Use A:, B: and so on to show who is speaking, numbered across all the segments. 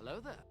A: Hello there.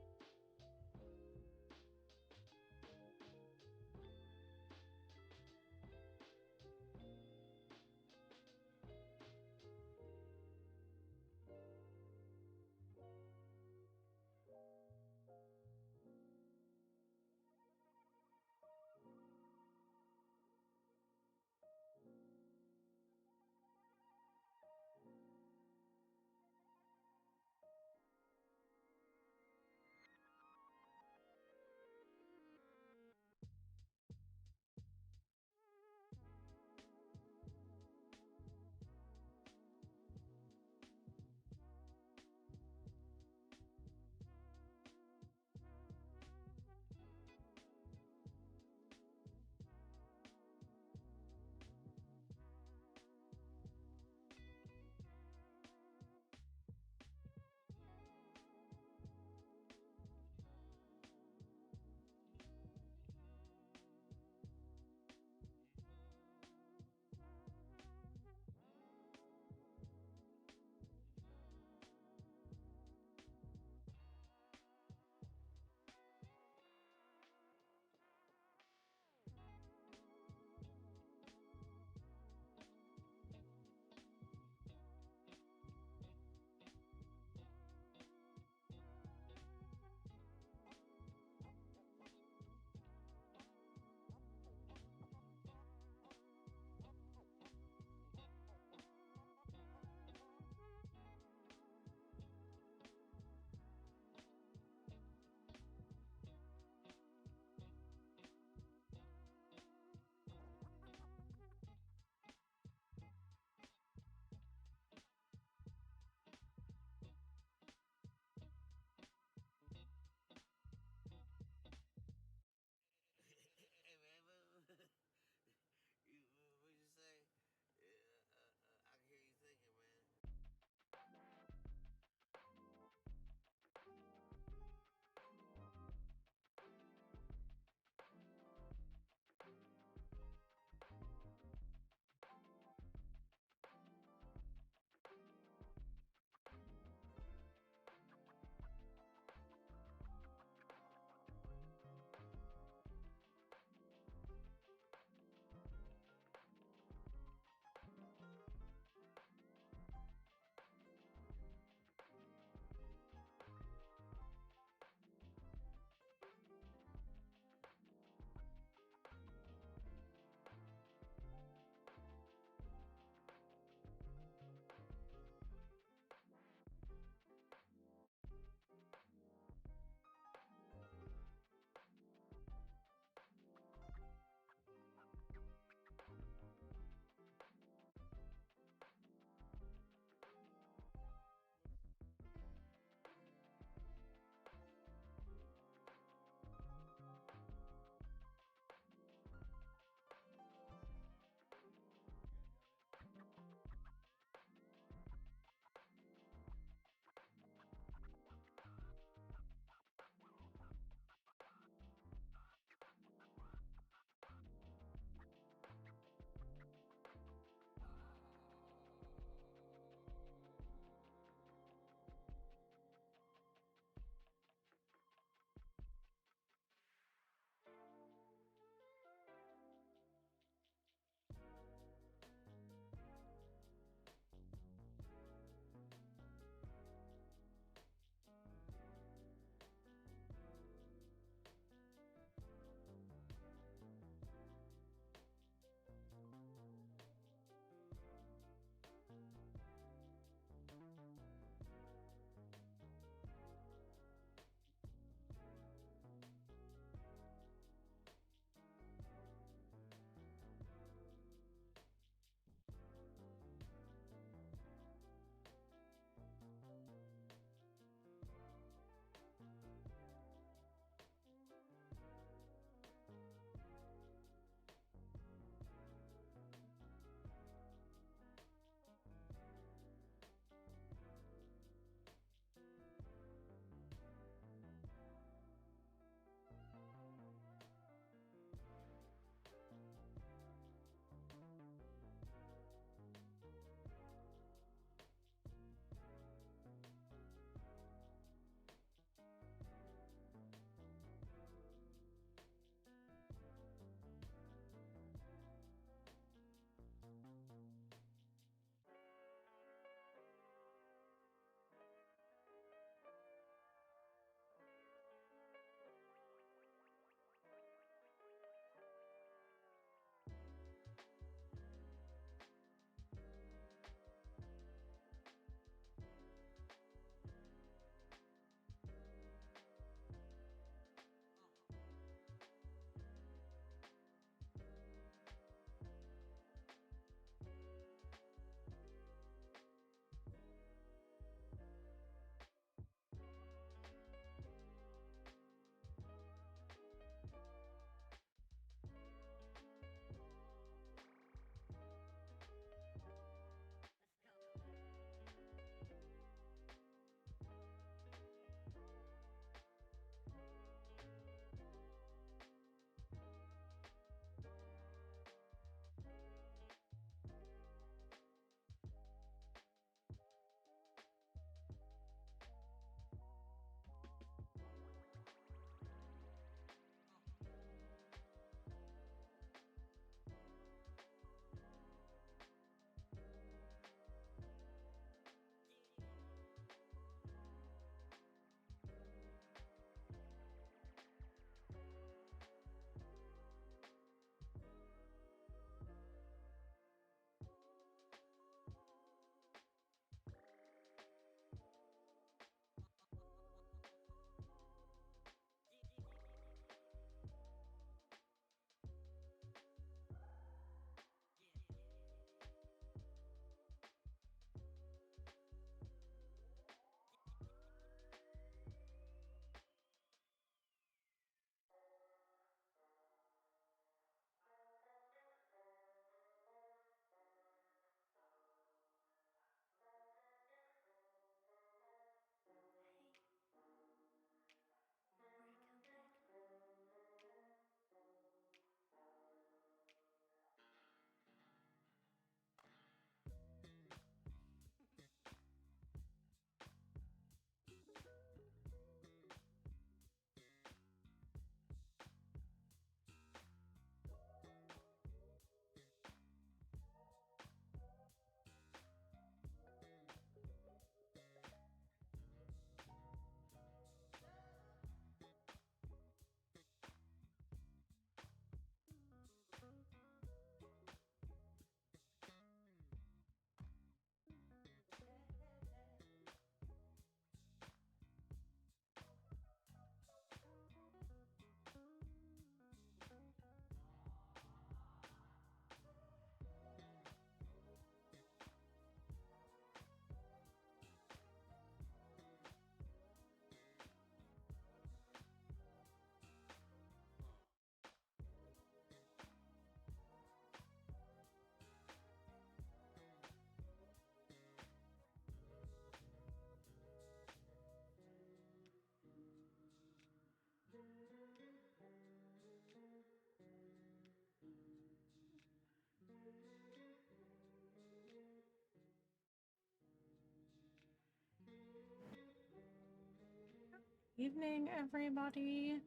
A: evening, everybody.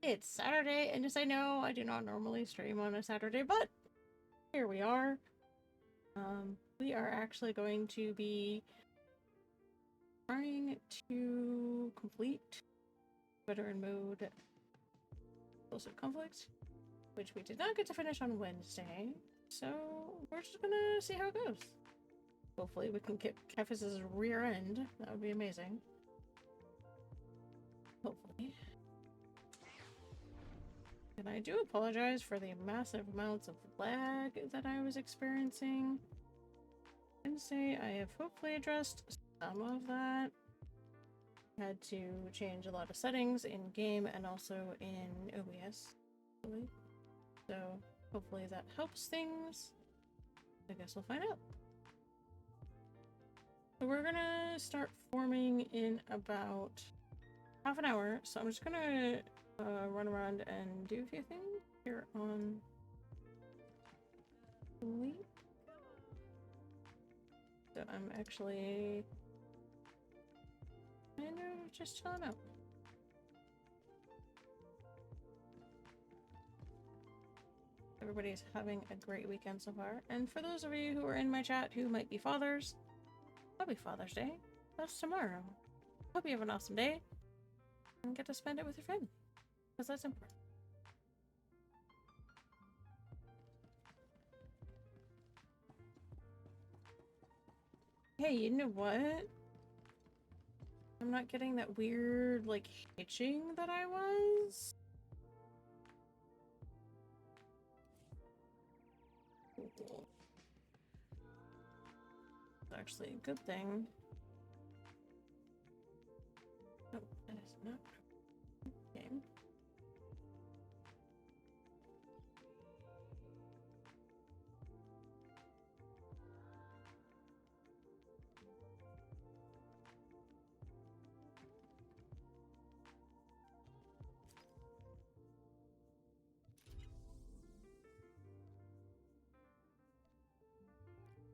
A: It's Saturday, and yes, I know I do not normally stream on a Saturday, but here we are. We are actually going to be trying to complete veteran mode explosive conflict, which we did not get to finish on Wednesday, so we're just gonna see how it goes. Hopefully we can get Kephess's rear end. That would be amazing. Hopefully. And I do apologize for the massive amounts of lag that I was experiencing Wednesday. I have hopefully addressed some of that. Had to change a lot of settings in game and also in OBS. So hopefully that helps things. I guess we'll find out. So we're gonna start forming in about half an hour. So I'm just gonna run around and do a few things here on Sleep. So I'm actually kind of just chilling out. Everybody's having a great weekend so far. And for those of you who are in my chat who might be fathers, happy Father's Day. That's tomorrow. Hope you have an awesome day and get to spend it with your family, because that's important. Hey, you know what? I'm not getting that weird, like, hitching that I was. It's actually a good thing. Oh, that is not game.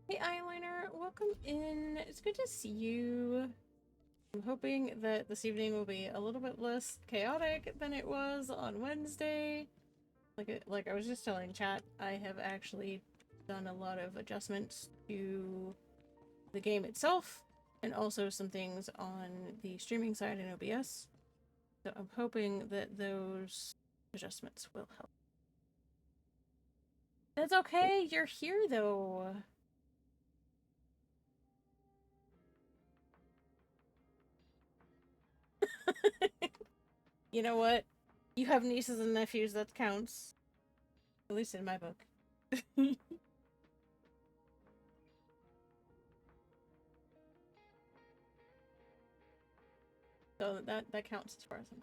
A: Hey, Eyeliner, welcome in. It's good to see you. I'm hoping that this evening will be a little bit less chaotic than it was on Wednesday. Like I was just telling chat, I have actually done a lot of adjustments to the game itself, and also some things on the streaming side in OBS. So I'm hoping that those adjustments will help. That's okay, you're here though. You know what? You have nieces and nephews, that counts. At least in my book. So that counts as far as I'm.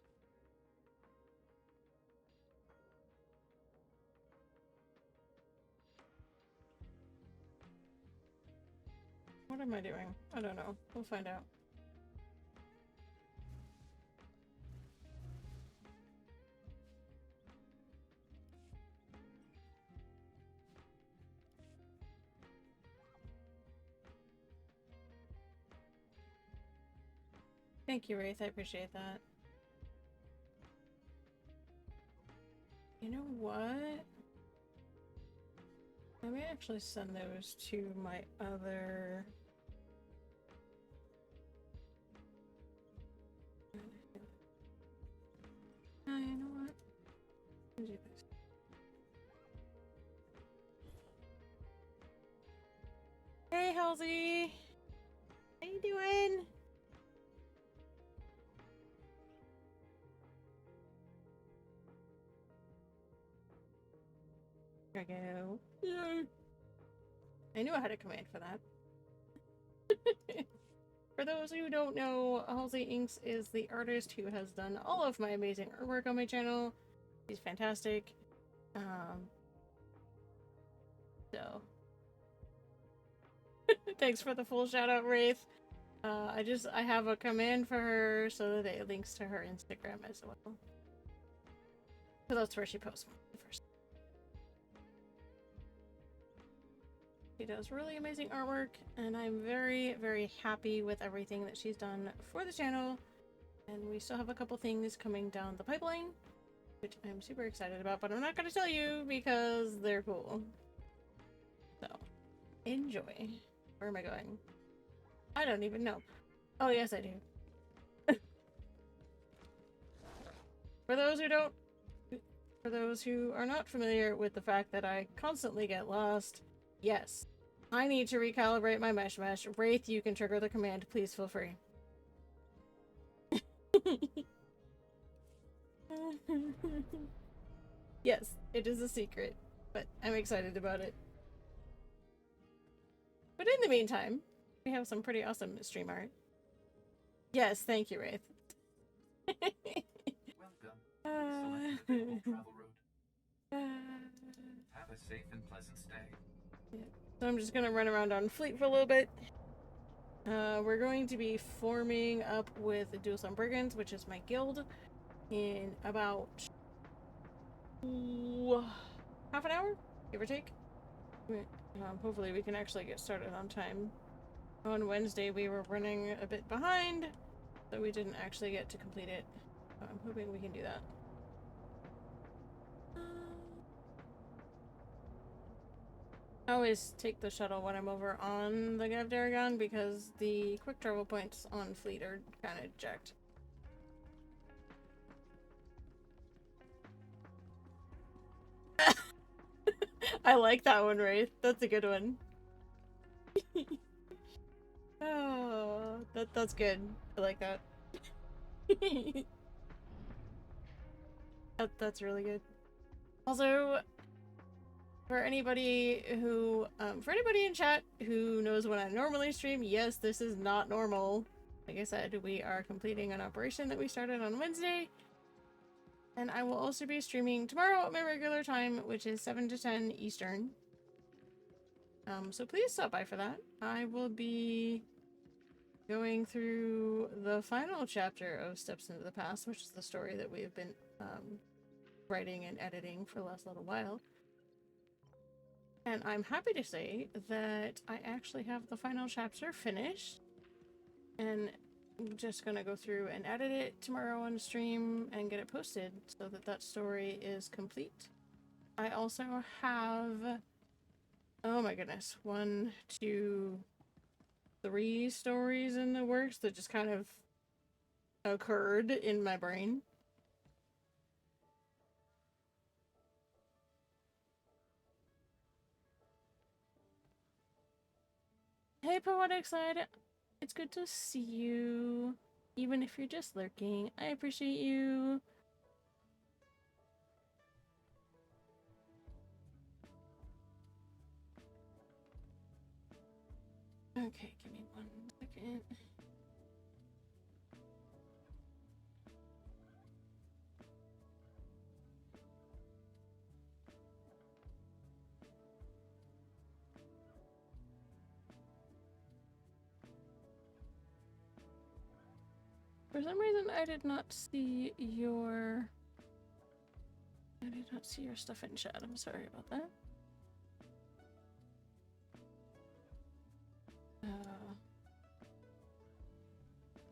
A: What am I doing? I don't know. We'll find out. Thank you, Wraith. I appreciate that. You know what? Let me actually send those to my other... Oh, you know what? I'll do this. Hey, Halsey! How you doing? There we go. Yay! I knew I had a command for that. For those who don't know, Halsey Inks is the artist who has done all of my amazing artwork on my channel. She's fantastic. So thanks for the full shout out, Wraith. I have a command for her so that it links to her Instagram as well. So that's where she posts first. She does really amazing artwork, and I'm very, very happy with everything that she's done for the channel. And we still have a couple things coming down the pipeline, which I'm super excited about, but I'm not going to tell you because they're cool. So, enjoy. Where am I going? I don't even know. Oh, yes, I do. For those who are not familiar with the fact that I constantly get lost, yes, I need to recalibrate my mesh. Wraith, you can trigger the command. Please feel free. Yes, it is a secret, but I'm excited about it. But in the meantime, we have some pretty awesome stream art. Yes, thank you, Wraith.
B: Welcome. Select your travel route. Have a safe and pleasant stay.
A: Yeah. So I'm just gonna run around on Fleet for a little bit. We're going to be forming up with the Dual Sun Brigands, which is my guild, in about half an hour, give or take. Hopefully we can actually get started on time. On Wednesday we were running a bit behind, so we didn't actually get to complete it. I'm hoping we can do that. I always take the shuttle when I'm over on the Gavdaragon because the quick travel points on Fleet are kind of jacked. I like that one, Wraith. That's a good one. Oh, that's good. I like that. That's really good. Also, for anybody in chat who knows when I normally stream, yes, this is not normal. Like I said, we are completing an operation that we started on Wednesday. And I will also be streaming tomorrow at my regular time, which is 7 to 10 Eastern. So please stop by for that. I will be going through the final chapter of Steps into the Past, which is the story that we have been writing and editing for the last little while. And I'm happy to say that I actually have the final chapter finished. And I'm just gonna go through and edit it tomorrow on stream and get it posted so that that story is complete. I also have, oh my goodness, 1, 2, 3 stories in the works that just kind of occurred in my brain. Hey, Poetic Side, it's good to see you, even if you're just lurking. I appreciate you. Okay, give me 1 second. For some reason, I did not see your stuff in chat. I'm sorry about that.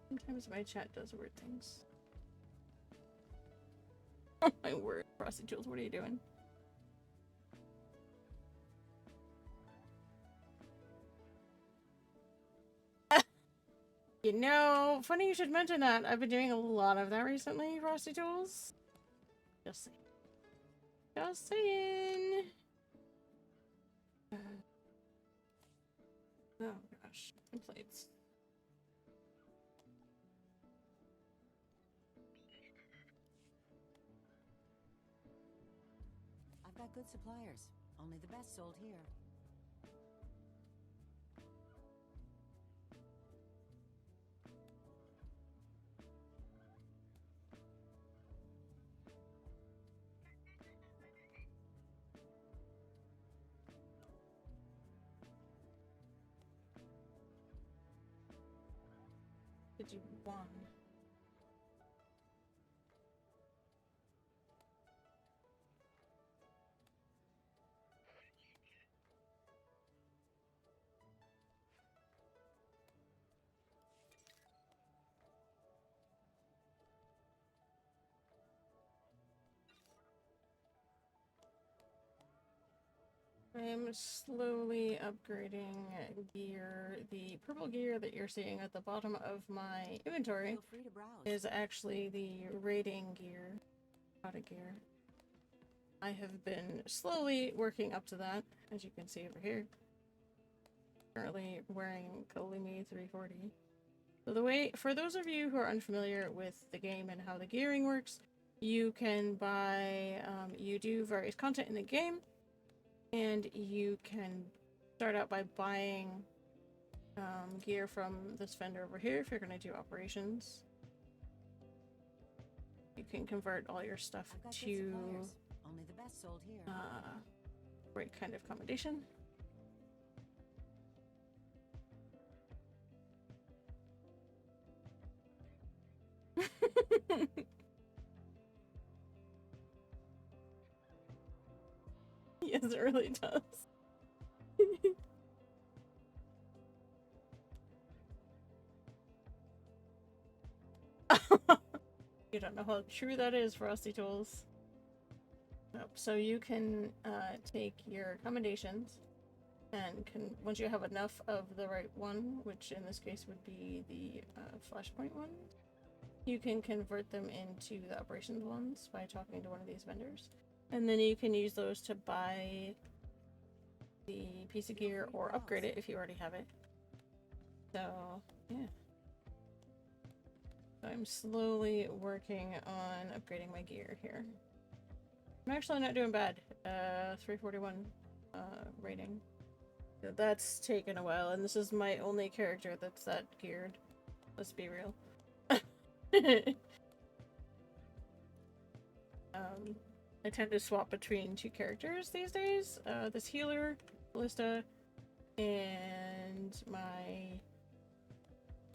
A: Sometimes my chat does weird things. Oh my word, Frosty Jules, what are you doing? You know, funny you should mention that. I've been doing a lot of that recently, Frosty Jules. Just saying. Just saying. Oh gosh, complaints.
C: I've got good suppliers. Only the best sold here.
A: Did you want? I am slowly upgrading gear. The purple gear that you're seeing at the bottom of my inventory
C: Feel free to browse.
A: is actually the raiding gear. Product gear. I have been slowly working up to that, as you can see over here. Currently wearing Kalimi 340. So the way, for those of you who are unfamiliar with the game and how the gearing works, you can buy, you do various content in the game, and you can start out by buying gear from this vendor over here if you're going to do operations. You can convert all your stuff
C: I've got good
A: to
C: suppliers. Only the best sold here.
A: right kind of accommodation. Yes, it really does. You don't know how true that is, Frosty Tools. Nope. So you can take your accommodations and can, once you have enough of the right one, which in this case would be the flashpoint one, you can convert them into the operations ones by talking to one of these vendors. And then you can use those to buy the piece of gear or upgrade it if you already have it. So, yeah. I'm slowly working on upgrading my gear here. I'm actually not doing bad. 341 rating. That's taken a while, and this is my only character that's that geared. Let's be real. I tend to swap between two characters these days. This healer, Ballista, and my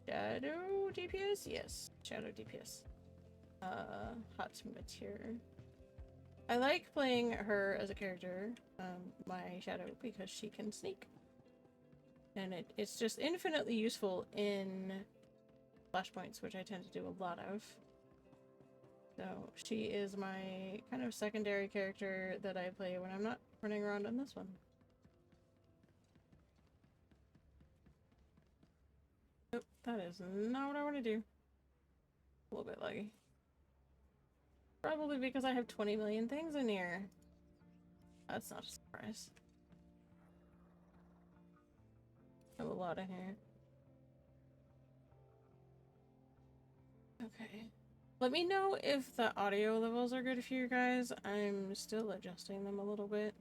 A: Shadow DPS? Yes, Shadow DPS. Hot Materia. I like playing her as a character, my Shadow, because she can sneak. And it's just infinitely useful in flashpoints, which I tend to do a lot of. So she is my kind of secondary character that I play when I'm not running around on this one. Nope, that is not what I want to do. A little bit laggy. Probably because I have 20 million things in here. That's not a surprise. I have a lot in here. Okay. Let me know if the audio levels are good for you guys. I'm still adjusting them a little bit.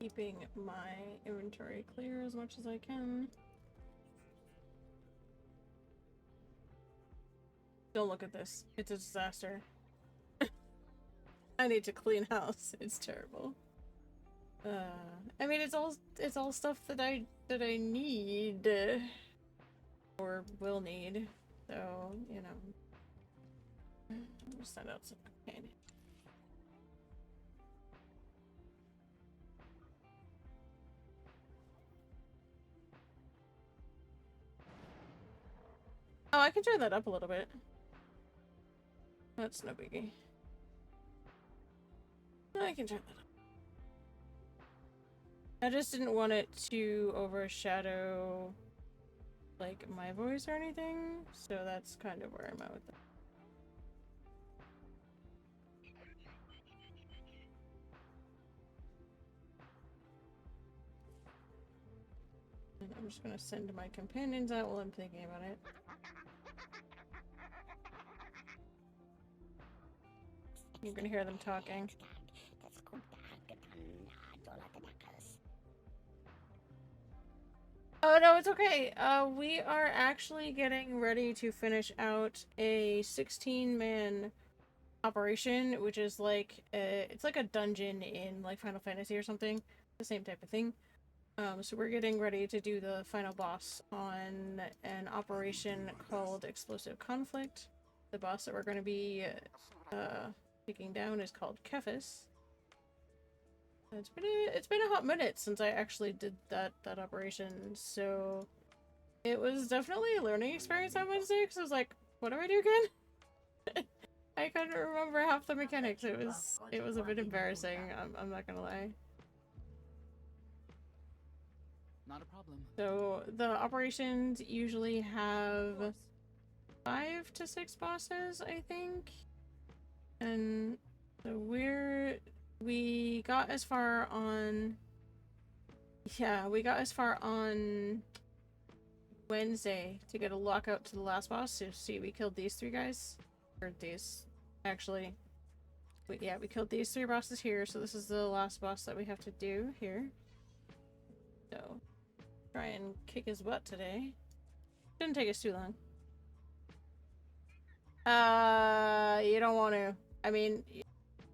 A: Keeping my inventory clear as much as I can. Don't look at this. It's a disaster. I need to clean house. It's terrible. I mean, it's all stuff that I need or will need. So, you know, I'll send out some companion. Oh, I can turn that up a little bit. That's no biggie. I can turn that up. I just didn't want it to overshadow, like, my voice or anything, so that's kind of where I'm at with that. And I'm just gonna send my companions out while I'm thinking about it. You're gonna hear them talking. Oh no, it's okay. We are actually getting ready to finish out a 16-man operation, which is like it's like a dungeon in like Final Fantasy or something. The same type of thing. So we're getting ready to do the final boss on an operation called Explosive Conflict. The boss that we're going to be taking down is called Kephess. It's been a hot minute since I actually did that operation, so it was definitely a learning experience on Wednesday, because I was like, what do I do again? I couldn't remember half the mechanics. It was a bit embarrassing, I'm not gonna lie.
D: Not a problem.
A: So the operations usually have 5 to 6 bosses, I think. And so we got as far on Wednesday to get a lockout to the last boss. So see, we killed these 3 guys. Or these, actually. We killed these 3 bosses here, so this is the last boss that we have to do here. So, try and kick his butt today. Didn't take us too long. You don't want to. I mean,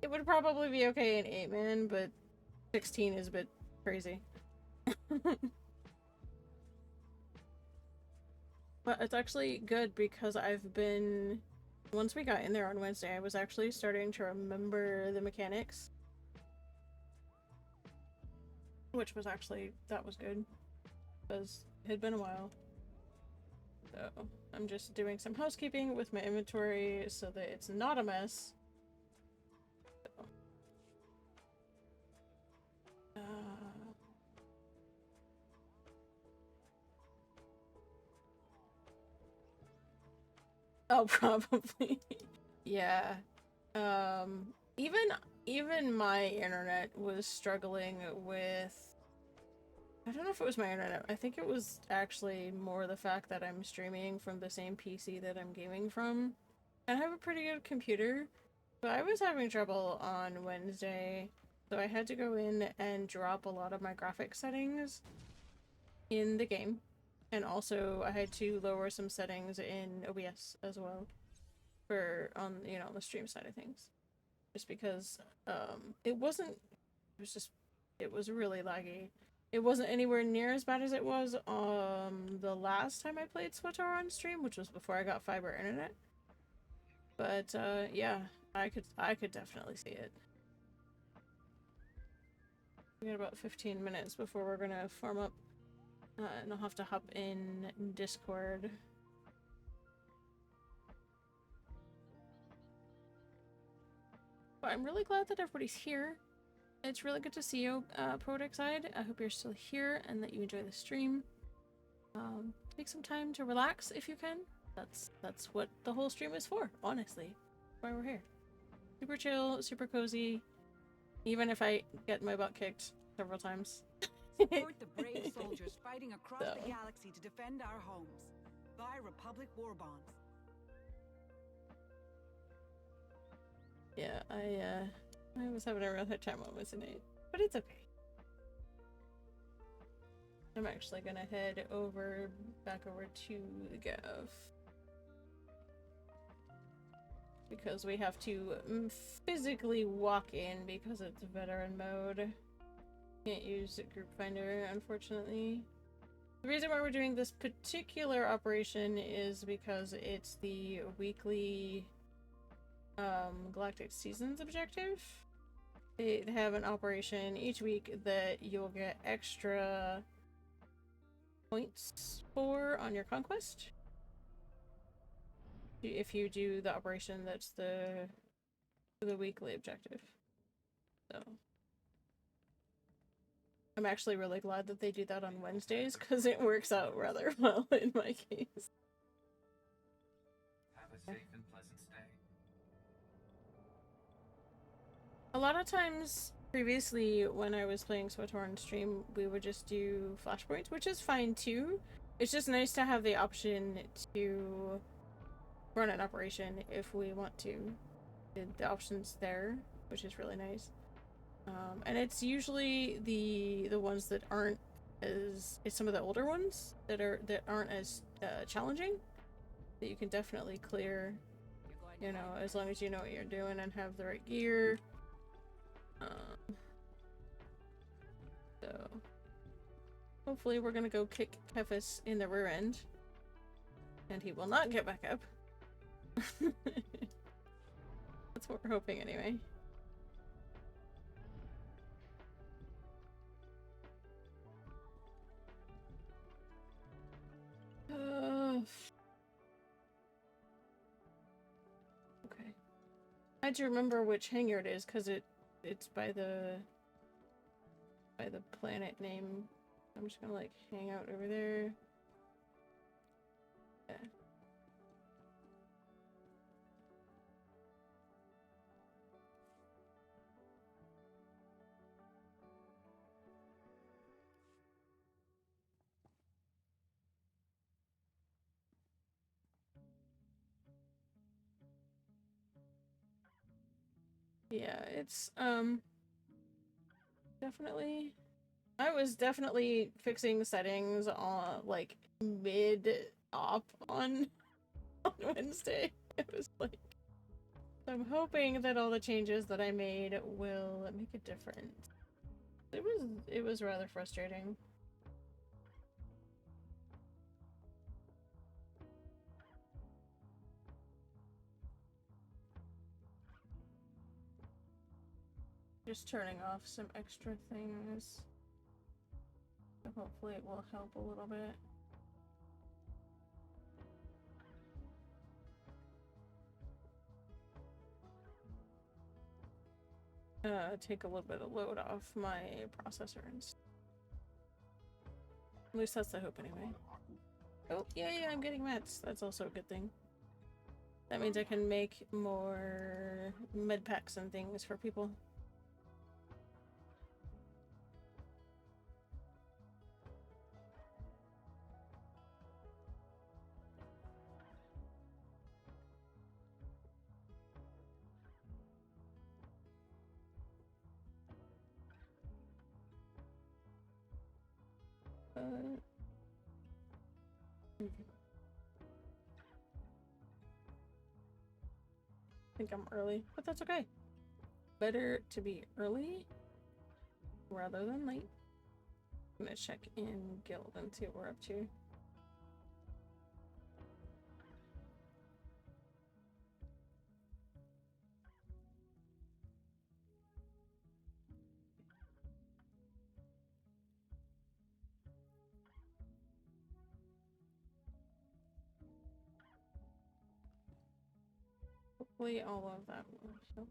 A: it would probably be okay in 8-man, but 16 is a bit crazy. But it's actually good because once we got in there on Wednesday, I was actually starting to remember the mechanics. Which was actually, that was good. Because it had been a while. So, I'm just doing some housekeeping with my inventory so that it's not a mess. So. Oh, probably. Yeah. Even my internet was struggling with... I don't know if it was my internet. I think it was actually more the fact that I'm streaming from the same PC that I'm gaming from. And I have a pretty good computer, but I was having trouble on Wednesday, so I had to go in and drop a lot of my graphics settings in the game. And also I had to lower some settings in OBS as well for on the stream side of things. Just because it was really laggy. It wasn't anywhere near as bad as it was the last time I played SWTOR on stream, which was before I got fiber internet. But yeah, I could definitely see it. We got about 15 minutes before we're gonna form up, and I'll have to hop in Discord. But I'm really glad that everybody's here. It's really good to see you, Prodexide. I hope you're still here and that you enjoy the stream. Take some time to relax if you can. That's what the whole stream is for, honestly. That's why we're here. Super chill, super cozy. Even if I get my butt kicked several times.
E: Support the brave soldiers fighting across the galaxy to defend our homes. Buy Republic War Bonds.
A: Yeah, I was having a real hard time on Wednesday night, but it's okay. I'm actually gonna head back over to the Gov. Because we have to physically walk in because it's veteran mode. Can't use Group Finder, unfortunately. The reason why we're doing this particular operation is because it's the weekly Galactic Seasons objective. They have an operation each week that you'll get extra points for on your conquest if you do the operation that's the weekly objective. So I'm actually really glad that they do that on Wednesdays because it works out rather well in my case.
B: Have a safe and pleasant stay.
A: A lot of times previously when I was playing SWTOR on stream, we would just do flashpoints, which is fine too. It's just nice to have the option to run an operation if we want to. The option's there, which is really nice. And it's usually the ones that aren't as... It's some of the older ones that aren't as challenging that you can definitely clear, you know, as long as you know what you're doing and have the right gear. So Hopefully we're gonna go kick Kephess in the rear end. And he will not get back up. That's what we're hoping anyway. Okay. I had to remember which hangar it is because it's by the planet name. I'm just gonna like hang out over there. Yeah. Yeah, it's definitely I was definitely fixing settings on like mid-op on Wednesday. It was like I'm hoping that all the changes that I made will make a difference. It was rather frustrating. Just turning off some extra things. So hopefully it will help a little bit. Take a little bit of load off my processor and stuff. At least that's the hope anyway. Oh, yeah, I'm getting mats. That's also a good thing. That means I can make more med packs and things for people. I think I'm early, but that's okay. Better to be early rather than late. I'm gonna check in guild and see what we're up to. Hopefully all of that will help.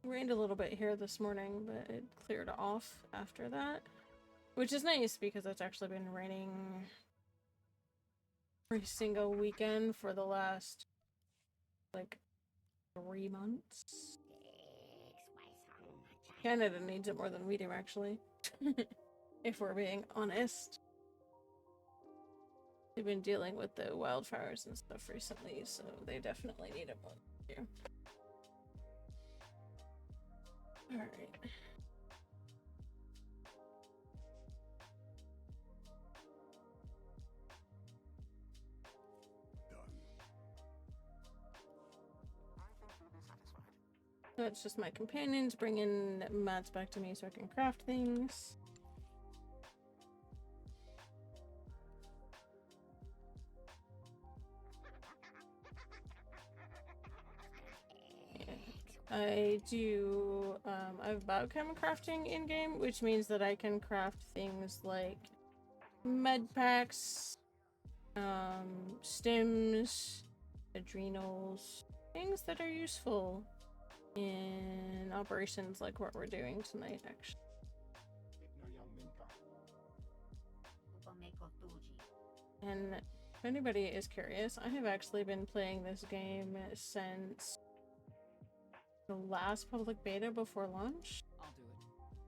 A: Rained a little bit here this morning, but it cleared off after that. Which is nice because it's actually been raining every single weekend for the last, like, 3 months. Canada needs it more than we do, actually. If we're being honest. They've been dealing with the wildfires and stuff recently, so they definitely need it more than we do. Alright. So it's just my companions bringing mats back to me so I can craft things. I do, I have biochem crafting in-game, which means that I can craft things like med packs, stims, adrenals, things that are useful in operations like what we're doing tonight, actually. And if anybody is curious, I have actually been playing this game since the last public beta before launch.
D: I'll do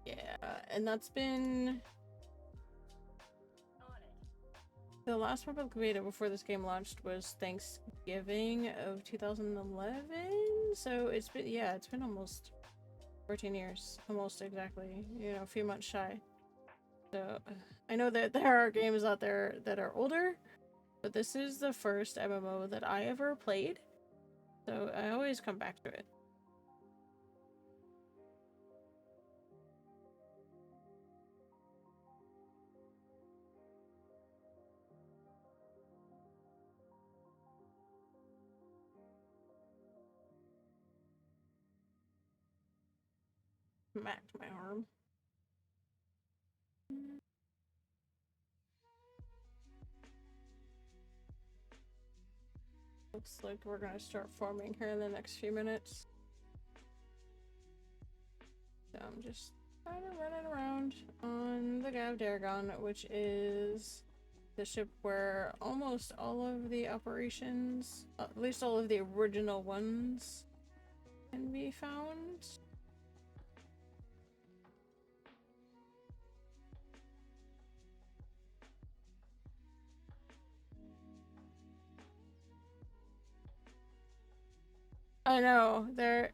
D: it.
A: Yeah, and that's been the last public beta before this game launched was Thanksgiving of 2011. So it's been almost 14 years, almost exactly. You know, a few months shy. So I know that there are games out there that are older, but this is the first MMO that I ever played. So I always come back to it. Smacked my arm. Looks like we're gonna start farming here in the next few minutes. So I'm just kind of running around on the Gav Daragon, which is the ship where almost all of the operations, at least all of the original ones, can be found. I know, there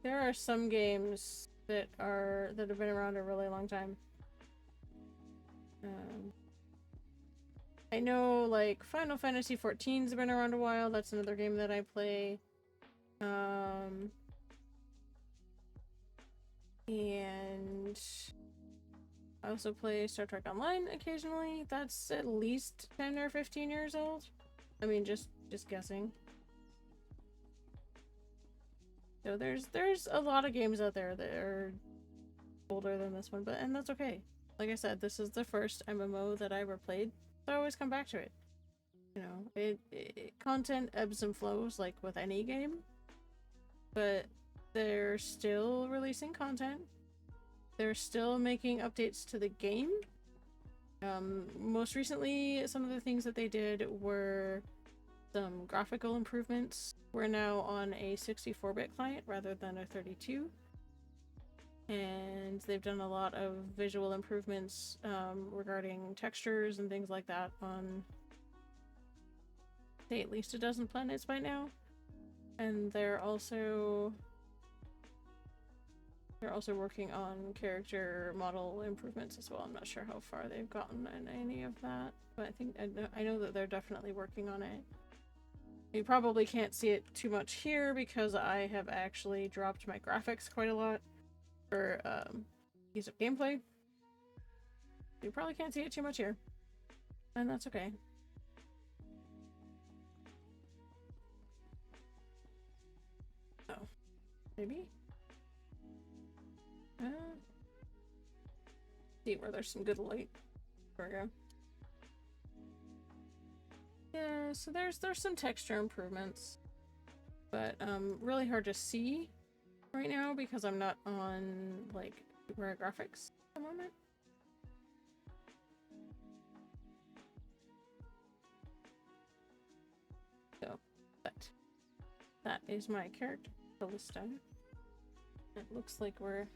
A: are some games that have been around a really long time. I know, like, Final Fantasy XIV's been around a while. That's another game that I play. And I also play Star Trek Online occasionally. That's at least 10 or 15 years old. I mean, just guessing. So there's a lot of games out there that are older than this one, and that's okay. Like I said, this is the first MMO that I ever played, so I always come back to it. You know, content ebbs and flows like with any game, but they're still releasing content. They're still making updates to the game. Most recently, some of the things that they did were some graphical improvements. We're now on a 64-bit client rather than a 32. And they've done a lot of visual improvements regarding textures and things like that on, say, at least a dozen planets by now. And they're also working on character model improvements as well. I'm not sure how far they've gotten in any of that, but I know that they're definitely working on it. You probably can't see it too much here because I have actually dropped my graphics quite a lot for ease of gameplay. You probably can't see it too much here, and that's okay. Oh, maybe? See where there's some good light. There we go. Yeah, so there's some texture improvements, but really hard to see right now because I'm not on like super graphics at the moment. So, but that is my character, Callista. It looks like we're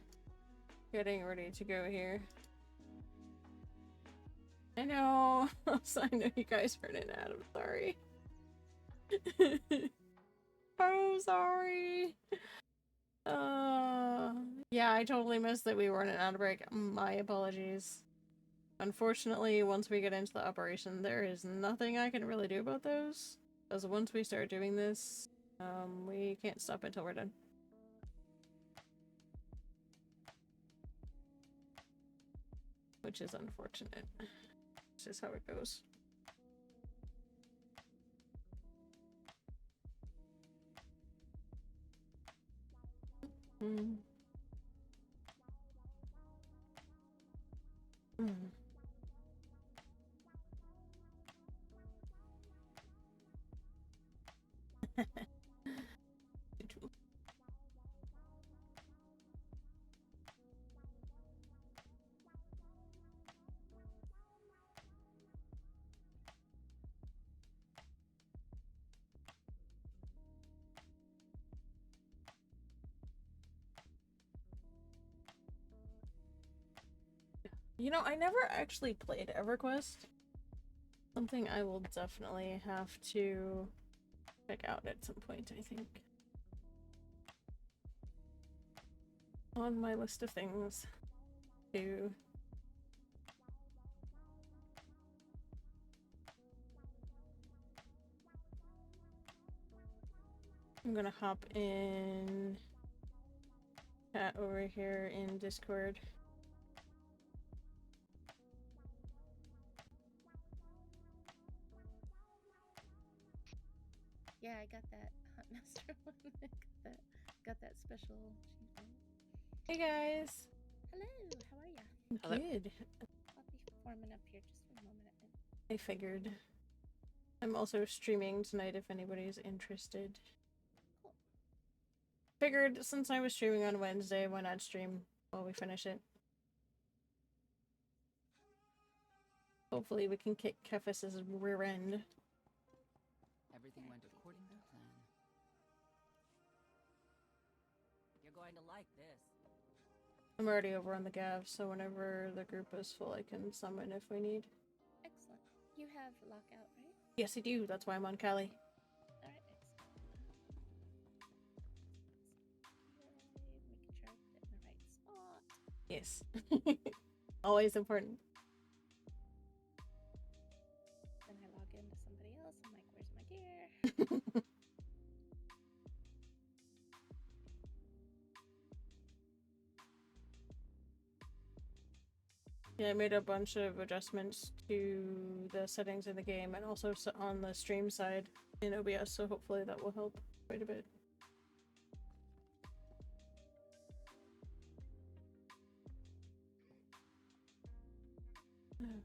A: getting ready to go here. I know. I know you guys heard it, Adam. Sorry. I'm sorry. Yeah, I totally missed that we were in an outbreak. My apologies. Unfortunately, once we get into the operation, there is nothing I can really do about those. Because once we start doing this, we can't stop until we're done. Which is unfortunate. It's just how it goes. Mm. Mm. You know, I never actually played EverQuest. Something I will definitely have to check out at some point, I think. On my list of things to... I'm gonna hop in chat over here in Discord.
F: Yeah, I got that Hunt Master one. I got that. got that special achievement.
A: Hey guys.
F: Hello, how are ya?
D: Hello.
A: Good.
F: I'll be forming up here just for a moment.
A: I figured. I'm also streaming tonight if anybody's interested.
F: Cool.
A: Figured since I was streaming on Wednesday, why not stream while we finish it? Hopefully we can kick Kephess's rear end.
D: Everything went according to plan.
C: You're going to like this.
A: I'm already over on the Gav, so whenever the group is full, I can summon if we need.
F: Excellent. You have lockout, right?
A: Yes, I do. That's why I'm on Cali.
F: Alright, excellent. Making sure I put it in the right spot.
A: Yes. Always important.
F: Then I log into somebody else. I'm like, where's my gear?
A: Yeah, I made a bunch of adjustments to the settings in the game and also on the stream side in OBS, so hopefully that will help quite a bit. Alright.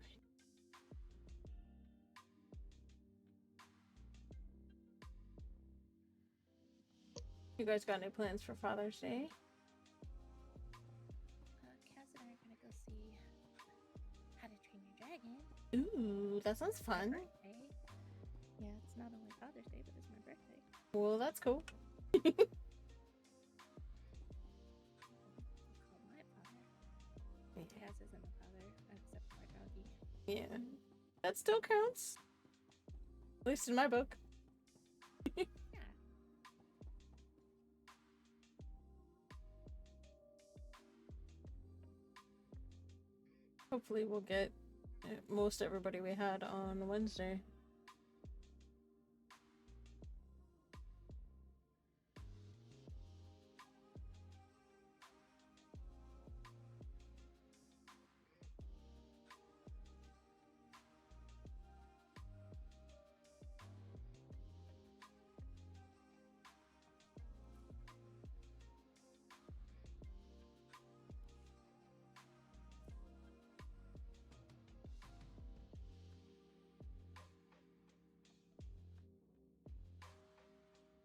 A: You guys got any plans for Father's Day?
F: Kaz and I are gonna go see How to Train Your Dragon.
A: Ooh, that sounds
F: My
A: fun.
F: birthday. Yeah, it's not only Father's Day, but it's my birthday.
A: Well, that's cool.
F: I'll call my father. Kaz isn't a father, except for my doggy.
A: Yeah, that still counts. At least in my book.
F: Yeah.
A: Hopefully we'll get most everybody we had on Wednesday.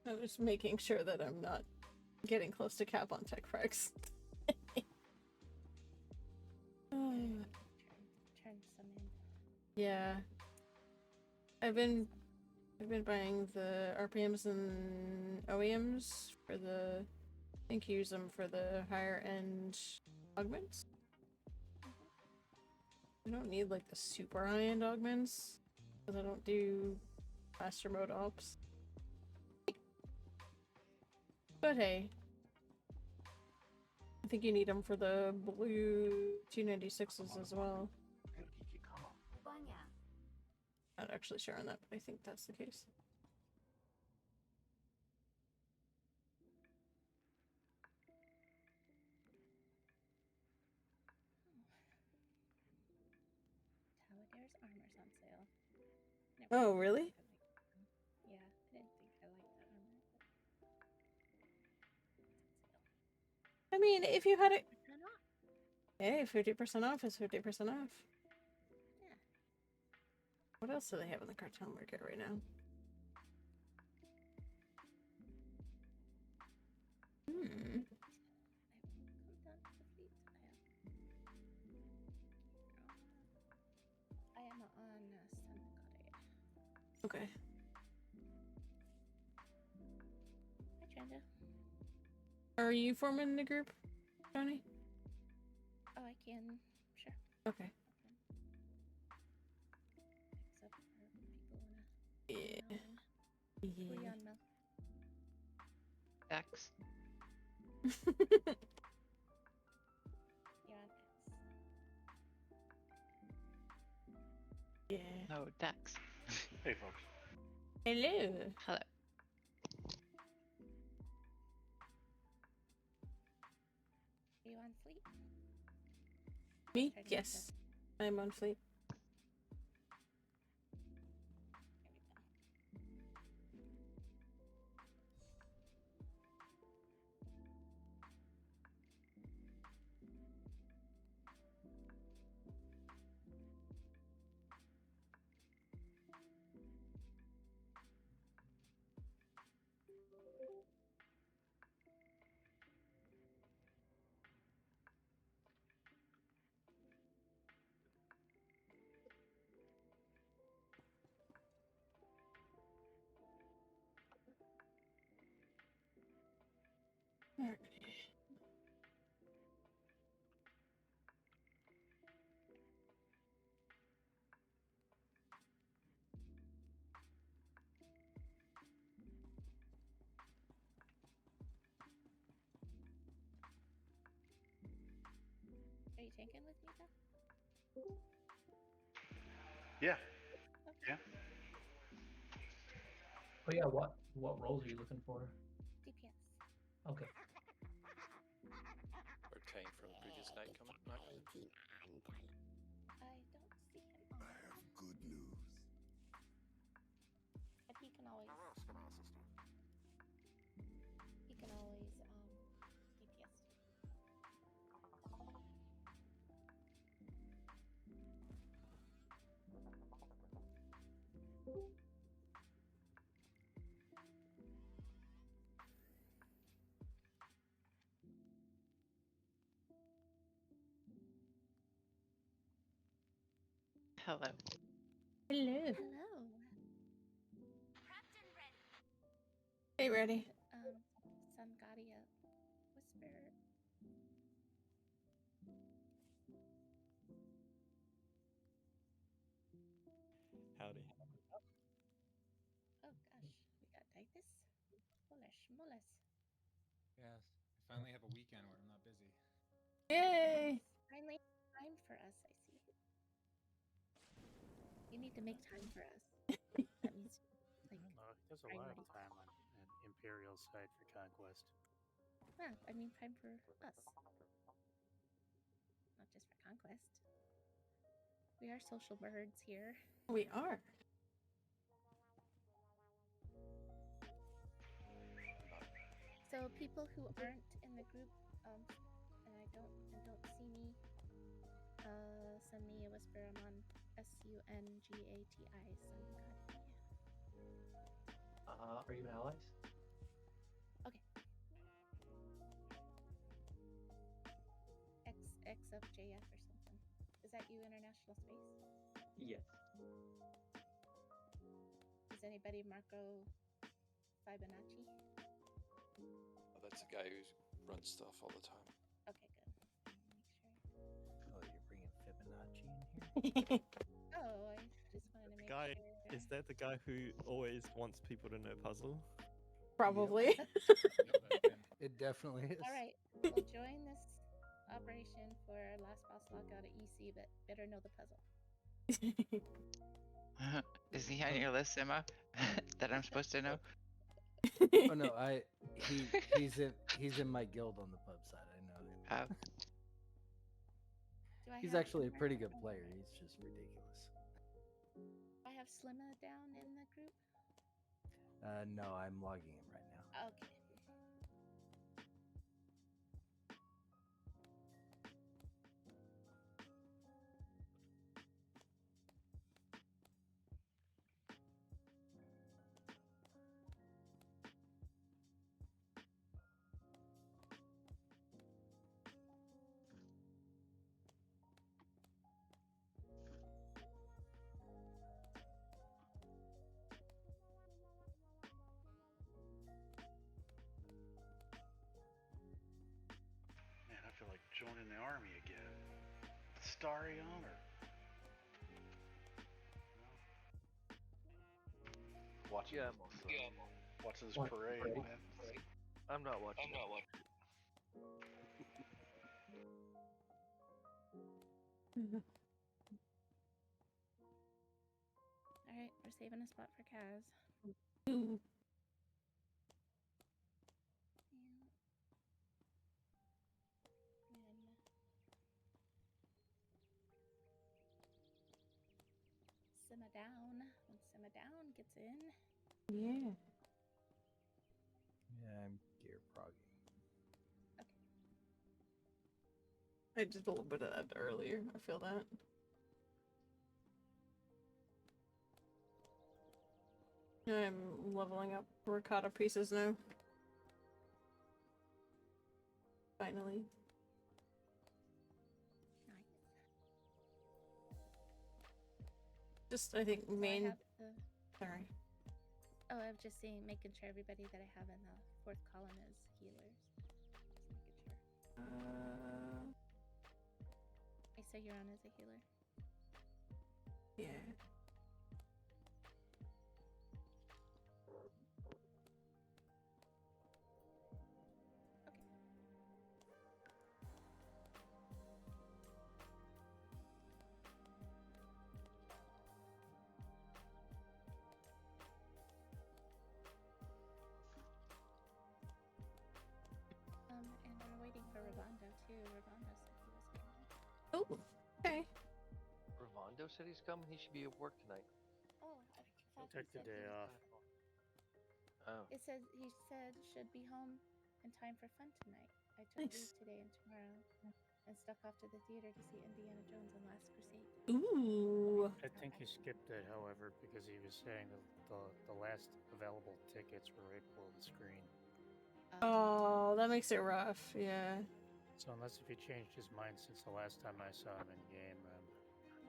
A: I was making sure that I'm not getting close to cap on tech frags.
F: Turn some in.
A: Yeah. I've been buying the RPMs and OEMs for the, I think you use them for the higher end augments. I don't need like the super high end augments because I don't do master mode ops. But hey, I think you need them for the blue 296s as well. Not actually sure on that, but I think that's the case.
F: Talagar's armor's on sale.
A: Oh, really?
F: Yeah, I didn't think I liked that armor.
A: I mean, if you had it,
F: But off.
A: hey, 50% off is 50% off.
F: Yeah.
A: What else do they have in the cartel market right now? Hmm.
F: I am on Sunday.
A: Okay.
F: Hi, Trenda.
A: Are you forming the group, Johnny?
F: Oh, I can. Sure.
A: Okay.
F: Except for people wanna.
A: Yeah.
F: Who you
A: Yeah.
F: on, Mel?
D: Dex.
F: You're on X.
A: Yeah.
D: No, Dex.
G: Hey, folks.
A: Hello.
D: Hello.
F: Are you on Fleet?
A: Me?
F: Try to make
A: Yes. I'm on fleet.
F: There we go. you tanking with me, Jeff?
G: Yeah.
F: Okay.
G: Yeah.
H: Oh yeah, what roles are you looking for?
F: DPS.
H: Okay.
I: Or Kane from the previous night coming? Not coming?
F: I don't see him on.
J: I have good news.
F: But he can always DPS.
K: Hello.
A: Hello.
F: Hello.
A: Hey, ready?
F: Sangaria Whisper.
I: Howdy.
F: Oh gosh, we got Dyphus. Bullish, Mullis.
L: Yes, I finally have a weekend where I'm not busy.
A: Yay!
F: Finally, time for us. I see. You need to make time for us. That means like.
M: There's a lot of time on Imperial side for conquest.
F: Well, I mean time for us, not just for conquest. We are social birds here.
A: We are.
F: So people who aren't in the group, and don't see me, send me a whisper. I'm on SUNGATI.
H: Are you allies?
F: Okay. X of JF or something. Is that you, International Space?
H: Yes.
F: Is anybody Marco Fibonacci?
I: Oh, that's a guy who runs stuff all the time.
F: Okay, good. Make sure.
M: Oh, you're bringing Fibonacci in here?
F: Oh, I just wanted to make
N: Guy,
F: sure.
N: is that the guy who always wants people to know puzzle?
A: Probably.
M: It definitely is.
F: All right, we'll join this operation for our last boss lockout at EC, but better know the puzzle.
K: Is he on your list, Emma? That I'm supposed to know?
M: Oh no, he's in my guild on the pub side. I know him.
F: Do I
M: He's
F: have
M: actually a
F: Slimmer?
M: pretty good player. He's just ridiculous.
F: Do I have Slimmer down in the group?
M: No, I'm logging him right now.
F: Okay.
G: Man, I feel like joining the army again. Starry honor. Watching, watching this parade, man.
I: I'm not watching.
F: All right, we're saving a spot for Kaz.
A: Ooh. Simmer down. When Simmer down gets in. Yeah.
M: Yeah, I'm gear progging.
A: I did a little bit of that earlier. I feel that. I'm leveling up ricotta pieces now. Finally.
F: Nice.
A: Just, I think,
F: So I
A: main.
F: have the-
A: Sorry.
F: Oh, I'm just saying, making sure everybody that I have in the fourth column is healers. Just making sure. I say you're on as a healer.
A: Yeah. Oh, okay.
J: Ravondo said he's coming. He should be at work tonight.
F: Oh, I thought he
G: Take the
F: said
G: day
F: he-
G: off.
J: Oh.
F: It says he said should be home in time for fun tonight. I took
A: Nice.
F: leave today and tomorrow, and stuck off to the theater to see Indiana Jones and Last Crusade.
A: Ooh.
G: I think he skipped it, however, because he was saying that the last available tickets were right below the screen.
A: Oh, that makes it rough. Yeah.
G: So unless if he changed his mind since the last time I saw him in game,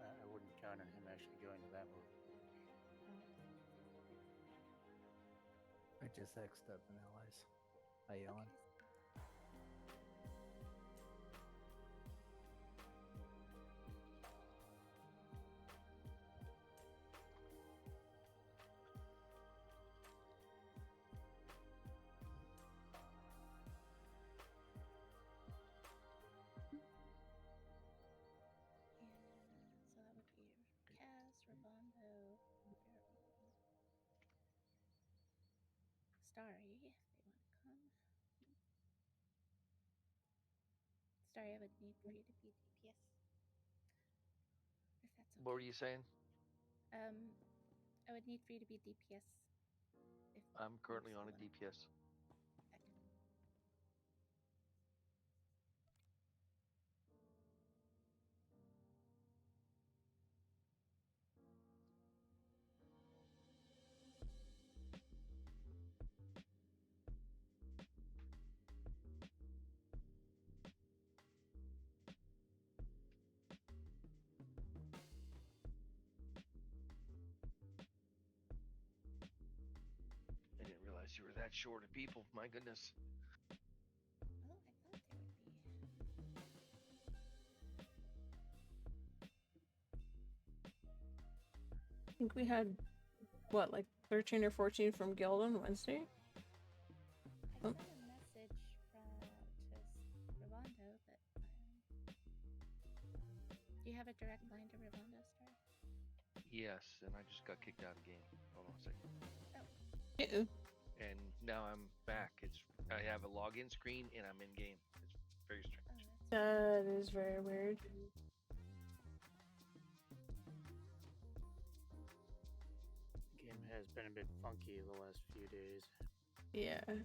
G: I wouldn't count on him actually going to that movie.
M: I just X'd up an allies. Hi, Ellen.
F: So that would be Cass, Ravondo, Starry, if they want to come. Starry, I would need for you to be DPS. If that's okay.
J: What were you saying?
F: I would need for you to be DPS. If
J: I'm currently
F: you
J: on a
F: wanna-
J: DPS. I didn't realize you were that short of people. My goodness.
F: Oh, I thought there would be.
A: I think we had, what, like 13 or 14 from Guild on Wednesday?
F: I sent a message to Ravondo, but do you have a direct line to Ravondo, Star?
J: Yes, and I just got kicked out of the game. Hold on a second.
A: Ew.
J: And now I'm back. I have a login screen and I'm in game. It's very strange.
A: That is very weird.
G: Game has been a bit funky the last few days.
A: Yeah.
F: At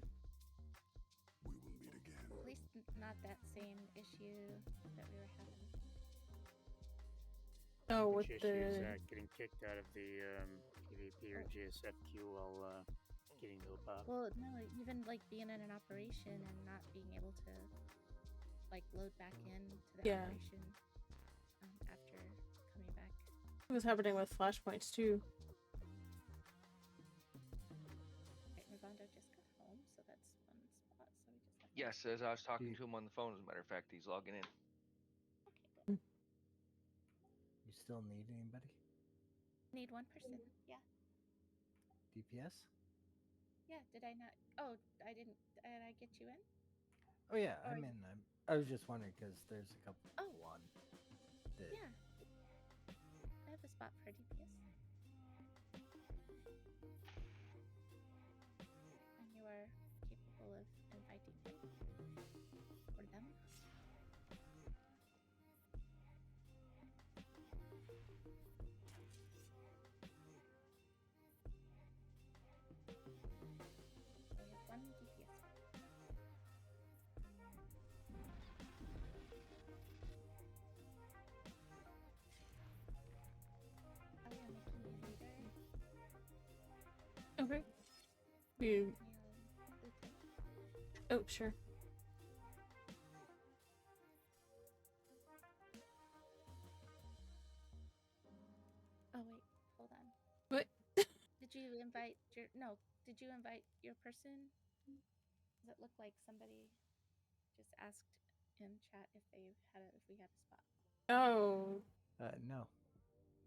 F: least not that same issue that we were having.
A: Oh,
G: Which
A: with
G: issue is
A: the
G: that? Getting kicked out of the PvP or GSFQ while getting to a pop?
F: Well, no, even like being in an operation and not being able to like load back into the
A: Yeah.
F: operation after coming back.
A: it was happening with flashpoints too.
F: Right, Ravondo just got home, so that's one spot. So we just have to
J: Yes, as I was talking to him on the phone, as a matter of fact, he's logging in.
M: You still need anybody?
F: need one person. Yeah.
M: DPS?
F: Yeah. Did I not? Oh, I didn't. Did I get you in?
M: Oh yeah,
F: Or-
M: I'm in. I was just wondering because there's a couple.
F: Oh.
M: One. That
F: Yeah. I have a spot for DPS. And you are capable of inviting him or them. So we have one DPS. Oh, yeah, making you leader.
A: Okay. You.
F: Lieutenant.
A: Oh, sure.
F: Oh wait, hold on.
A: What?
F: Did you invite your Did you invite your person? Does it look like somebody just asked in chat if we had a spot?
A: Oh.
M: No.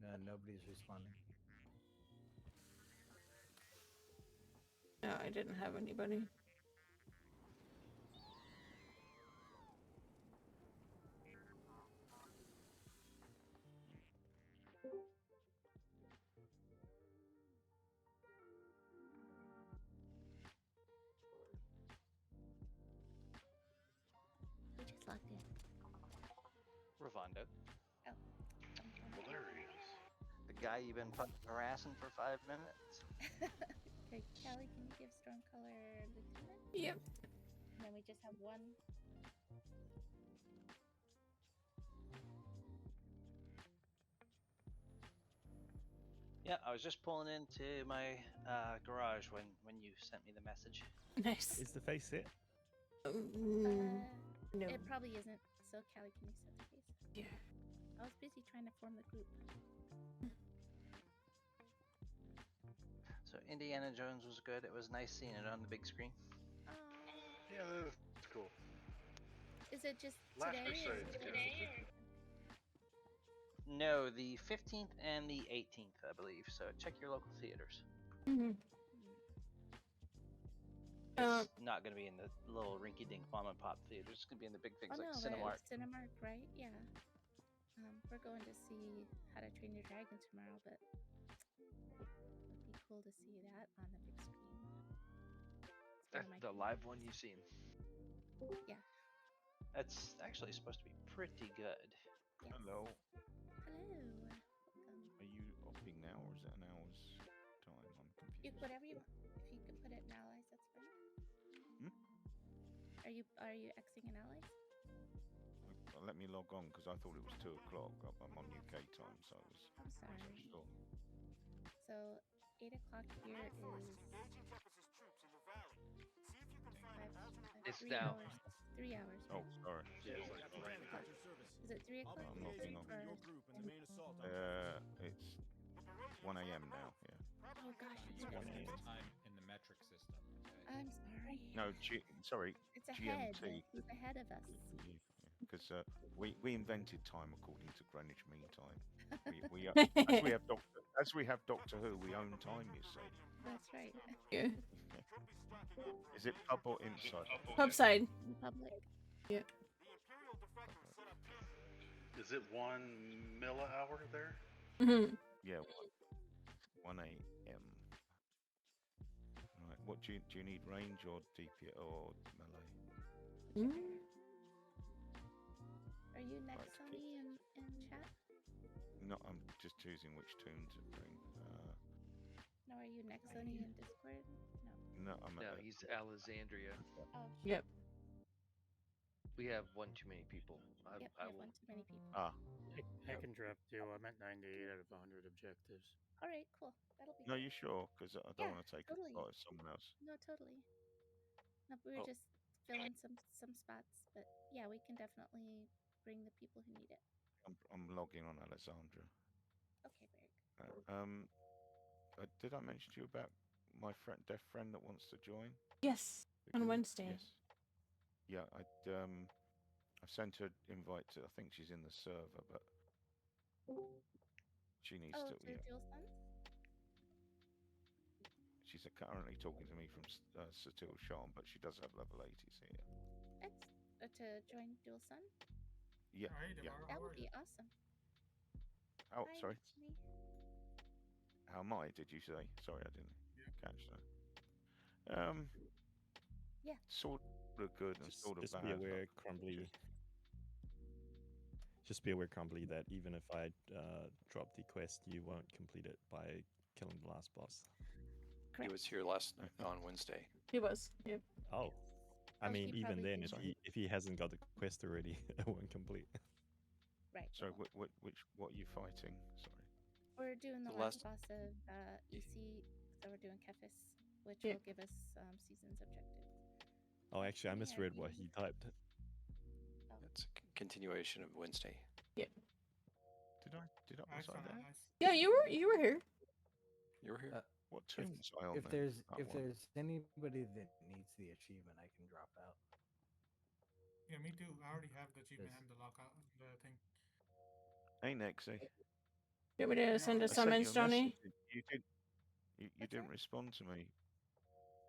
M: No, nobody's responding.
A: No, I didn't have anybody.
F: Who just logged in?
I: Ravondo.
O: guy you've been harassing for 5 minutes.
F: Okay, Callie, can you give Storm Color Lieutenant?
A: Yep.
F: And then we just have one.
O: Yeah, I was just pulling into my garage when you sent me the message.
A: Nice.
N: Is the face it?
A: No.
F: It probably isn't. So Callie, can you set the face?
A: Yeah.
F: I was busy trying to form the group.
O: So Indiana Jones was good. It was nice seeing it on the big screen.
P: Yeah, that's cool.
F: Is it just
P: Last
F: today?
P: Crusade's
F: or
P: good.
O: No, the 15th and the 18th, I believe. So check your local theaters.
A: Mm-hmm.
O: It's not going to be in the little rinky-dink mom and pop theaters. It's going to be in the big things like Cinemark.
F: Cinemark, right? Yeah. We're going to see How to Train Your Dragon tomorrow, but it'd be cool to see that on the big screen.
J: That's the live one you've seen.
F: Yeah.
O: That's actually supposed to be pretty good.
F: Yes.
Q: Hello.
F: Hello.
Q: Are you opting now, or is it an hour's time? I'm confused.
F: Whatever you want. If you could put it in allies, that's fine. Are you Xing in allies?
Q: Let me log on because I thought it was 2 o'clock. I'm on UK time, so I was.
F: I'm sorry.
Q: I wasn't sure.
F: So 8 o'clock here is.
J: It's
F: 3
J: down.
F: hours. 3 hours.
Q: Oh, sorry.
F: Is it 3 o'clock?
Q: I'm logging on. It's 1 a.m. now. Yeah.
F: Oh gosh,
L: It's
F: it's
L: 1
F: right.
L: a.m. time in the metric system. Okay?
F: I'm sorry.
Q: No, sorry.
F: It's ahead.
Q: GMT.
F: He's ahead of us.
Q: Because we invented time according to Greenwich Mean Time. As we have Doctor Who, we own time. You see.
F: That's right.
A: Yeah.
Q: Is it pub or inside?
A: Pub side.
F: Public.
A: Yeah.
P: Is it 1 milli-hour there?
A: Mm-hmm.
Q: Yeah. 1 a.m. Right. What do you need? Range or DP or melee?
F: Are you next, Sonny, in chat?
Q: No, I'm just choosing which tune to bring.
F: No, are you next, Sonny, in Discord? No.
J: No, he's Alexandria.
F: Oh.
A: Yep.
J: We have one too many people.
F: Yep, we have one too many people.
G: I can drop you. I'm at 98 out of 100 objectives.
F: All right, cool. That'll be.
Q: No,
F: good.
Q: you sure? Because I don't want to take
F: totally.
Q: a spot of someone else.
F: No, totally. No, we were just filling some spots, but yeah, we can definitely bring the people who need it.
Q: I'm logging on Alessandra.
F: Okay, very good.
Q: Did I mention to you about my deaf friend that wants to join?
A: Yes, on Wednesday.
Q: Yes. Yeah, I've sent her invite to. I think she's in the server, but she needs to.
F: Through Dual Sons?
Q: She's currently talking to me from SWTOR, but she does have level 80s here.
F: To join Dual Sun?
Q: Yeah, yeah.
F: That would be awesome.
Q: Oh,
F: Hi,
Q: sorry.
F: Me.
Q: How am I? Did you say? Sorry, I didn't catch that.
F: Yeah.
Q: Sort of good and sort of
N: just
Q: bad.
N: be aware, Crumbly. Just be aware, Crumbly, that even if I drop the quest, you won't complete it by killing the last boss.
I: He was here last night on Wednesday.
A: He was. Yep.
N: Oh. I mean,
F: he
N: even
F: probably
N: then,
F: did.
N: if he hasn't got the quest already, it won't complete.
F: Right.
Q: Sorry, what are you fighting? Sorry.
F: We're doing the last boss of EC, so we're doing Kephess, which will give us season's objectives.
N: Oh, actually, I misread what he typed.
I: It's a continuation of Wednesday.
A: Yeah.
Q: Did I was I there?
A: Yeah, you were here.
I: You were here.
Q: What tunes I on
M: If
Q: there?
M: there's anybody that needs the achievement, I can drop out.
R: Yeah, me too. I already have the achievement and the lockout, the thing.
Q: Hey, Nexy.
A: You want me to send a
Q: I sent
A: summons,
Q: you a
A: Johnny?
Q: message. You didn't respond to me.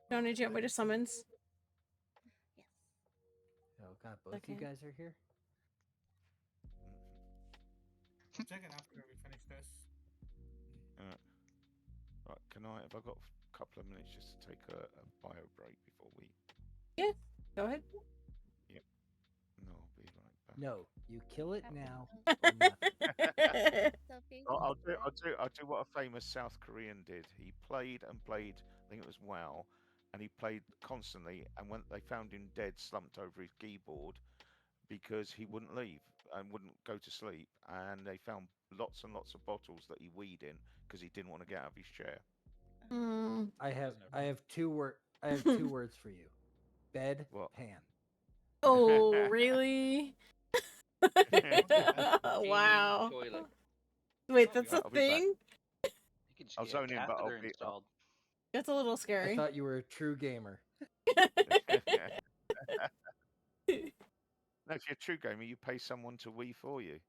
A: Johnny, do you want me to summons?
M: Oh God, both you guys are here.
R: Check it after we finish this.
Q: Right, have I got a couple of minutes just to take a bio break before we...
A: Yeah, go ahead.
Q: Yep. No, I'll be right
M: No, you kill it now.
Q: I'll do what a famous South Korean did. He played and played. I think it was WoW, and he played constantly. And when they found him dead, slumped over his keyboard, because he wouldn't leave and wouldn't go to sleep, and they found lots and lots of bottles that he weed in because he didn't want to get out of his chair.
M: I have two words for you. Bed pan.
A: Oh, really? Wow.
J: Toilet.
A: Wait, that's a
Q: I'll be back.
A: thing?
O: You could just
Q: I'll
O: get
Q: zone
O: a
Q: in, but I'll
O: catheter
Q: be.
O: installed.
A: That's a little
M: I
A: scary.
M: thought you were a true gamer.
Q: No, if you're a true gamer, you pay someone to wee for you.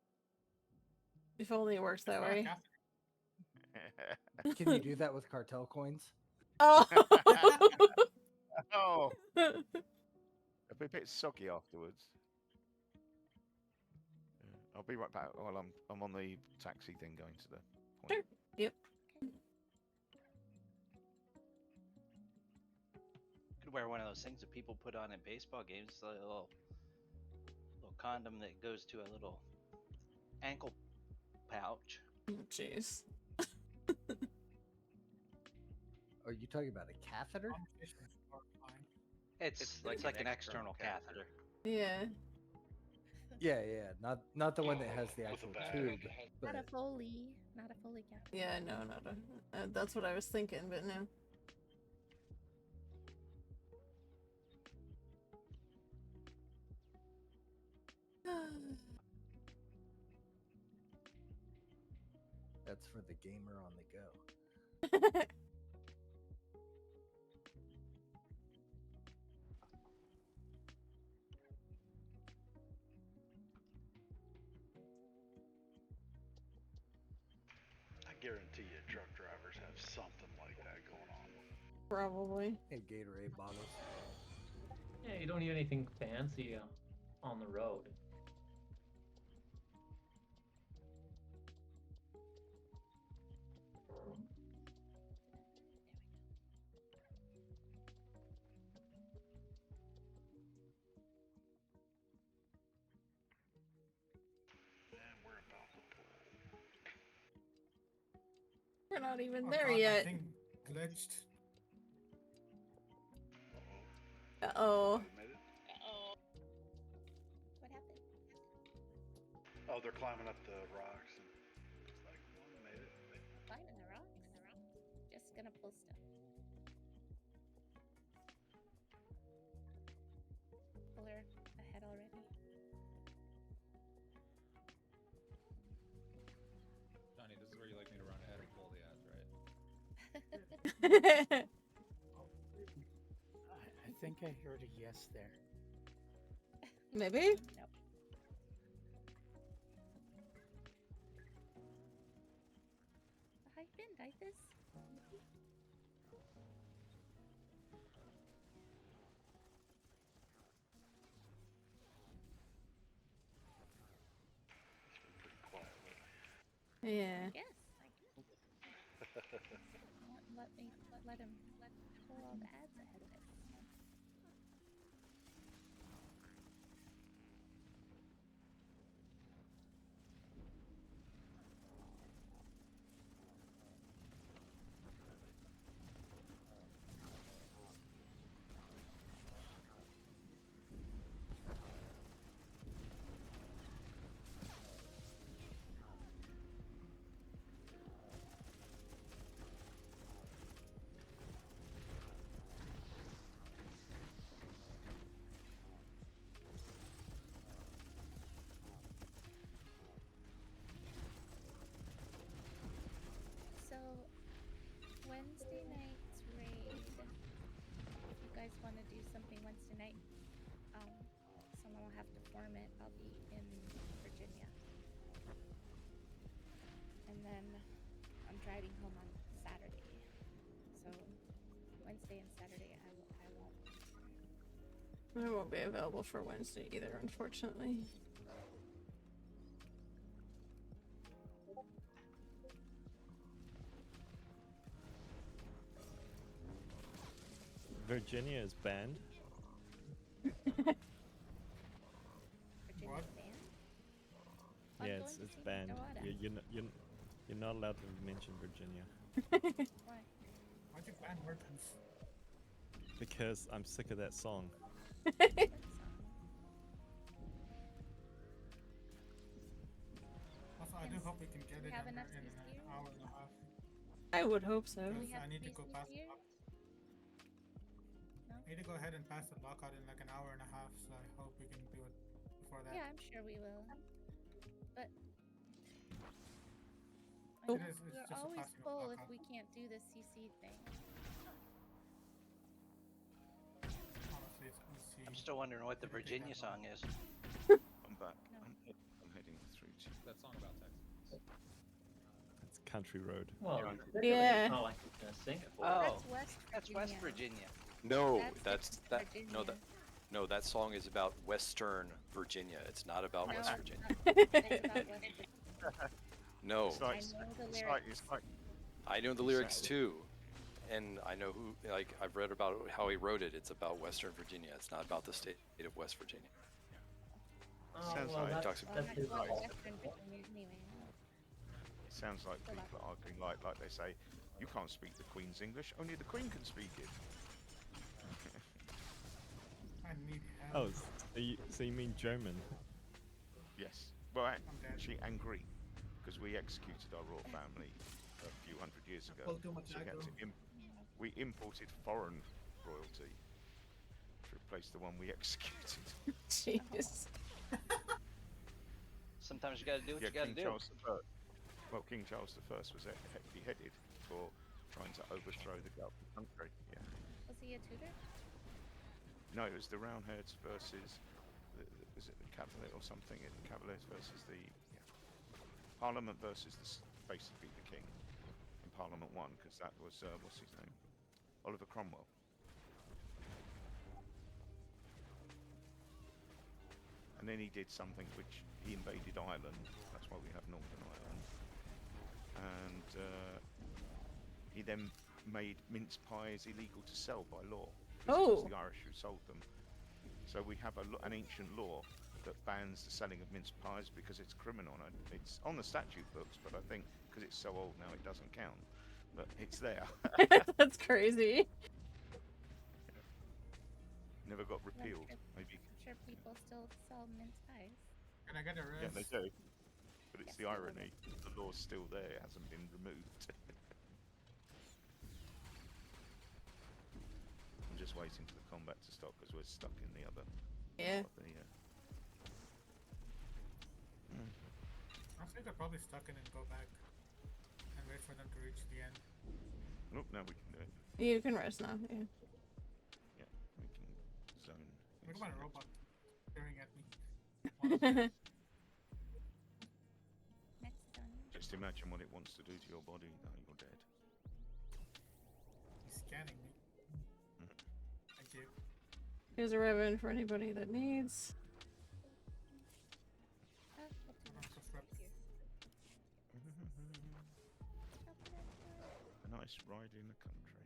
A: If only it works that way.
M: Can you do that with cartel coins?
A: Oh.
Q: Oh. It'll be a bit soggy afterwards. I'll be right back while I'm on the taxi thing going to the point.
A: Sure. Yep.
O: Could wear one of those things that people put on in baseball games, a little condom that goes to a little ankle pouch.
A: Jeez.
M: Are you talking about a catheter?
O: It's like an external catheter.
A: Yeah.
M: Yeah, not the one that has the actual tube.
F: Not a Foley. Not a Foley cap.
A: Yeah, no, not a. That's what I was thinking, but no.
M: That's for the gamer on the go.
P: I guarantee you truck drivers have something like that going on.
A: Probably.
M: Hey, Gatorade bottles.
H: Yeah, you don't need anything fancy on the road.
P: And we're about to pull.
A: We're not even
R: Oh,
A: there
R: God,
A: yet.
R: That thing glitched.
A: Uh-oh.
P: Made it?
F: What happened?
P: Oh, they're climbing up the rocks. And it's like, one made it.
F: Climbing the rocks. Just gonna pull stuff. Puller ahead already.
L: Johnny, this is where you like me to run ahead and pull the ads, right?
G: I think I heard a yes there.
A: Maybe?
F: No. Hi, Ben, Dythus.
A: Yeah.
F: Yes. Let him pull all the ads ahead of us. So, Wednesday night's raid, if you guys want to do something Wednesday night, someone will have to form it. I'll be in Virginia. And then I'm driving home on Saturday. So, Wednesday and Saturday I won't.
A: I won't be available for Wednesday either, unfortunately.
N: Virginia is banned.
F: Virginia's banned?
N: banned. You're not allowed to mention Virginia.
F: Why?
R: Why'd you ban Mertens?
N: Because I'm sick of that song.
R: Also, I do hope we can get it
F: have
R: in
F: enough
R: an
F: CC?
R: hour and a half.
A: I would hope so.
F: Do we
R: Because
F: have
R: I need to
F: three
R: go past the
F: here?
R: lock.
F: No?
R: I need to go ahead and pass the lockout in like an hour and a half, so I hope we can do it before that.
F: Yeah, I'm sure we will. But
R: Oh.
F: I know
R: It is, it's
F: we're
R: just a
F: always
R: passing of
F: full if
R: lockout.
F: we can't do the CC thing.
R: Honestly, let's see.
O: I'm still wondering what the
R: Did it take
O: Virginia
R: that long?
O: song is.
Q: I'm back.
F: No.
Q: I'm heading through to
L: That song about Texas.
N: It's Country Road.
H: Well,
A: Yeah.
H: it's not like he's gonna sing it for
O: Oh,
F: That's West
O: that's West Virginia.
I: No,
F: That's
I: that's
F: West
I: no
F: Virginia.
I: that song is about Western Virginia. It's not about
F: No,
I: West
F: it's
I: Virginia.
F: not. It's about West Virginia.
I: No,
Q: It's like,
F: I know the
Q: it's
F: lyrics.
Q: like
I: I know the lyrics too, and I know who. Like I've read about how he wrote it. It's about Western Virginia. It's not about the state of West Virginia.
H: Oh,
Q: Sounds
H: well,
Q: like-
H: that's,
I: Talks
F: Well,
H: that's
F: that's
H: his
F: what
H: fault.
F: Western Virginia anyway.
Q: it sounds like people are arguing like they say, you can't speak the Queen's English, only the Queen can speak it.
R: I need help.
N: Oh, so you mean German?
Q: Yes. Well,
R: dead.
Q: actually, and Greek, because we executed our royal family a few hundred years ago.
R: Pulled too much
Q: So we, had
R: aggro.
Q: to we imported foreign royalty to replace the one we executed.
A: Jeez.
O: Sometimes you gotta do what you gotta
Q: King
O: do.
Q: Charles I. Well, King Charles I was beheaded for trying to overthrow the country. Yeah.
F: Was he a tutor?
Q: No, it was the Roundheads versus, was it the Cavalier or something? The Cavaliers versus the Parliament versus basically the King. And Parliament won because that was what's his name, Oliver Cromwell. And then he did something which he invaded Ireland. That's why we have Northern Ireland. And he then made mince pies illegal to sell by law. Because it was the Irish who sold them. So we have an ancient law that bans the selling of mince pies because it's criminal. And it's on the statute books, but I think because it's so old now it doesn't count. But it's there.
A: That's crazy.
Q: Never got repealed. Maybe.
F: I'm sure people still sell mince pies.
R: Can I get a rest?
Q: Yeah, they do. But it's the irony. The law's still there. It hasn't been removed. I'm just waiting for the combat to stop because we're stuck in the other.
A: Yeah.
Q: Part of the,
R: I think they're probably stuck in and go back and wait for them to reach the end.
Q: Nope, now we can do it.
A: You can rest now. Yeah.
Q: Yeah, we can zone.
R: Look at my robot staring at me.
F: Next is on you.
Q: Just imagine what it wants to do to your body. Now you're dead.
R: He's scanning me. Thank you.
A: Here's a ribbon for anybody that needs.
F: We'll do
R: I'm
F: this
R: just rep-
F: here.
Q: A nice ride in the country.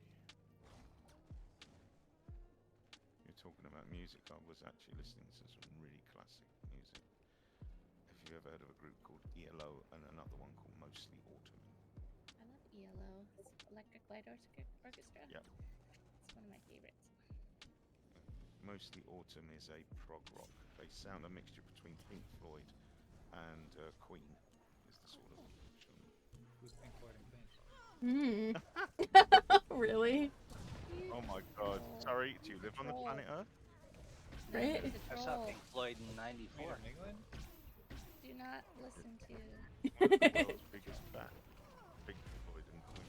Q: You're talking about music. I was actually listening to some really classic music. Have you ever heard of a group called ELO and another one called Mostly Autumn?
F: I love ELO. It's Electric Light Orchestra.
Q: Yeah.
F: It's one of my favorites.
Q: Mostly Autumn is a prog rock. They sound a mixture between Pink Floyd and Queen. Is the sort of genre.
L: Who's Pink Floyd and Queen?
A: Really?
Q: Oh my god. Sorry, do you live on the planet Earth?
A: Right?
O: I saw Pink Floyd in '94.
L: England?
F: Do not listen to.
Q: World's biggest bat. Pink Floyd and Queen.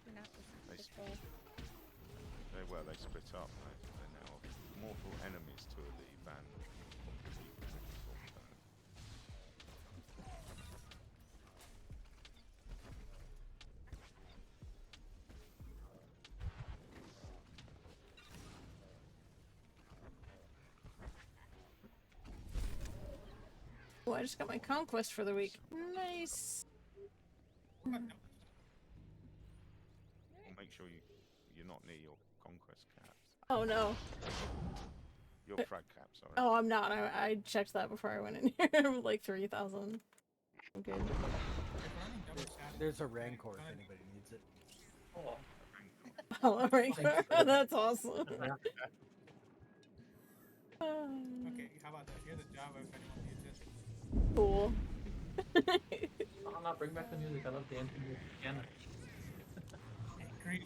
F: Do not listen to
Q: They
F: the troll.
Q: They split up. They're now mortal enemies to the band.
A: Oh, I just got my conquest for the week. Nice.
Q: Well, make sure you're not near your conquest caps.
A: Oh no.
Q: Your frag cap, sorry.
A: Oh, I'm not. I checked that before I went in here. Like 3,000. I'm good.
M: There's a Rancor if anybody needs it.
A: Oh, Rancor. That's awesome.
R: Okay, how about this? Here's a Java if anyone needs it.
A: Cool.
H: Oh no, bring back the music. I love the intro music again.
R: Great.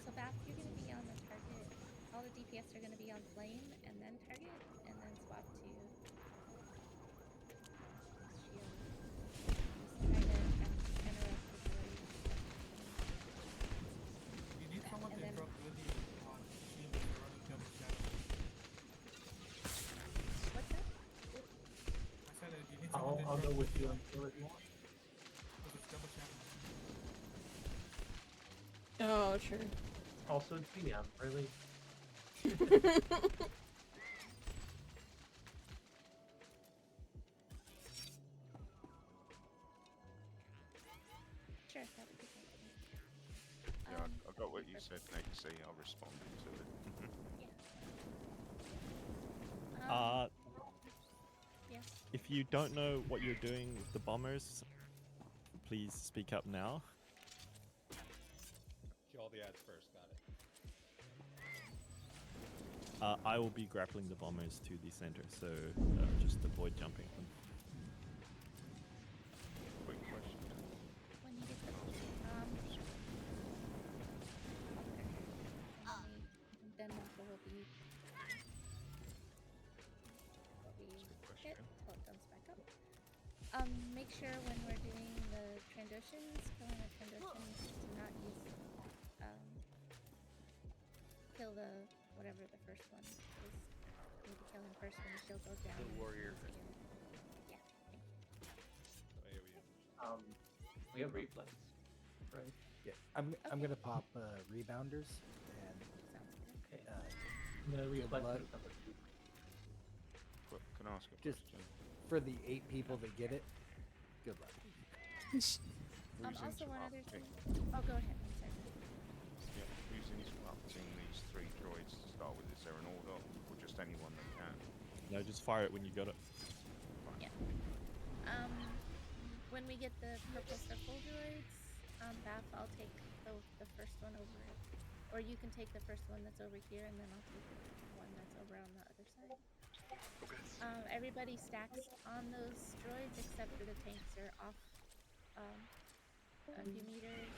F: So Bath, you're gonna be on the target. All the DPS are gonna be on flame and then target, and then swap to shield. Just try to interrupt the droid.
R: You need someone to
F: then-
R: interrupt with you on shield if you're running double shadow.
F: What's that?
R: I said that you need someone to
H: I'll
R: interrupt
H: go with you
R: on
H: until if you want.
R: because it's double shadow.
A: Oh, true.
H: Also, it's PM, really.
F: Sure, that would be great.
Q: Yeah, I got what you said, Legacy. I responded to it.
F: Yes.
N: If you don't know what you're doing with the bombers, please speak up now.
L: Kill all the ads first, got it.
N: I will be grappling the bombers to the center, so just avoid jumping them.
Q: Quick question.
F: When you get the then Mako will be hit till it comes back up. Make sure when we're doing the transitions, killing the transitions, to not use kill the whatever the first one is. You need to kill him first when the shield goes down.
J: The warrior.
F: Yeah.
H: We have replays, right?
M: Yeah, I'm gonna pop rebounders and
H: Okay.
M: good
H: Replay
M: luck.
H: number 2.
Q: Well, can I ask a
M: Just
Q: question?
M: for the 8 people that get it, good luck.
Q: Who's
F: Also one other thing.
Q: interrupting?
F: Oh, go ahead. I'm sorry.
Q: Yeah, who's interrupting these 3 droids to start with? Is there an order, or just anyone that can?
N: No, just fire it when you got it.
F: Yeah. When we get the purple circle droids, Bath, I'll take the first one over it. Or you can take the first one that's over here, and then I'll take the one that's over on the other side. Everybody stacks on those droids except for the tanks are off a few meters,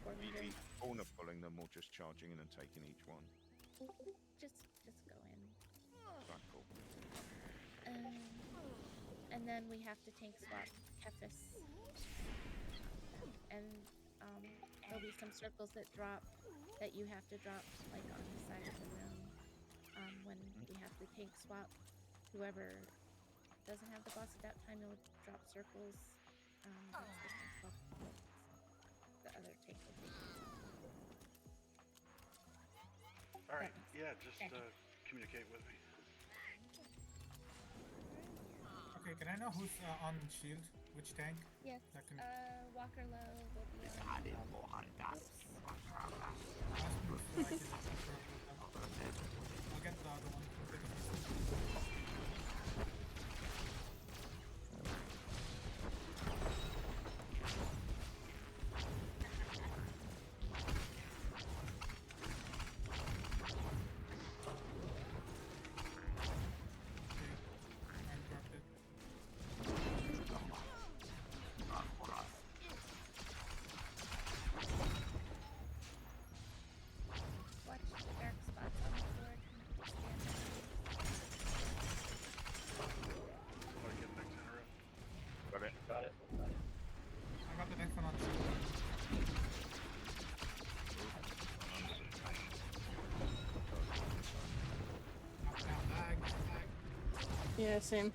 F: 4 meters.
Q: Corner pulling them or just charging in and taking each one?
F: Just go in.
Q: Right, cool.
F: And then we have to tank swap Kephess. And there'll be some circles that drop that you have to drop like on the side of the room when we have to tank swap. Whoever doesn't have the boss at that time, you'll drop circles. That's the tank swap. The other tank will take.
P: Alright, yeah, just communicate with me.
R: Okay, can I know who's on shield? Which tank?
F: Yes.
R: That can...
F: Walker Low will be on.
R: I'll get the other one.
F: Watch the dark spots on the board.
Q: Got it.
H: Got it.
R: I got the next one on shield.
A: Yeah, same.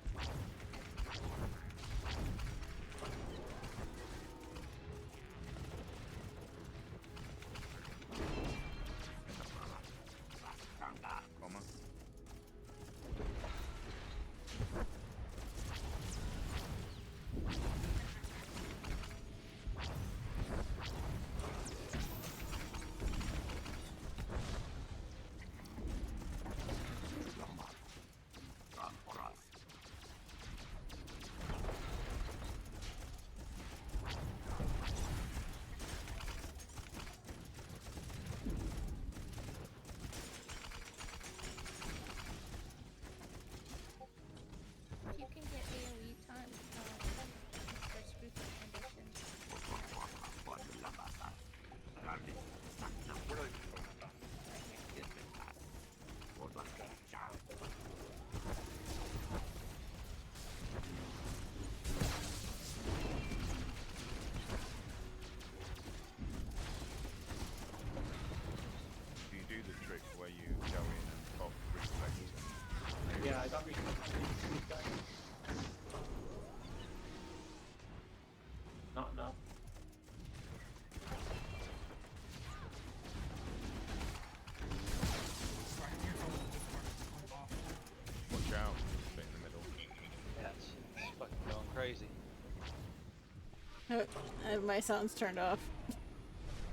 A: My sound's turned off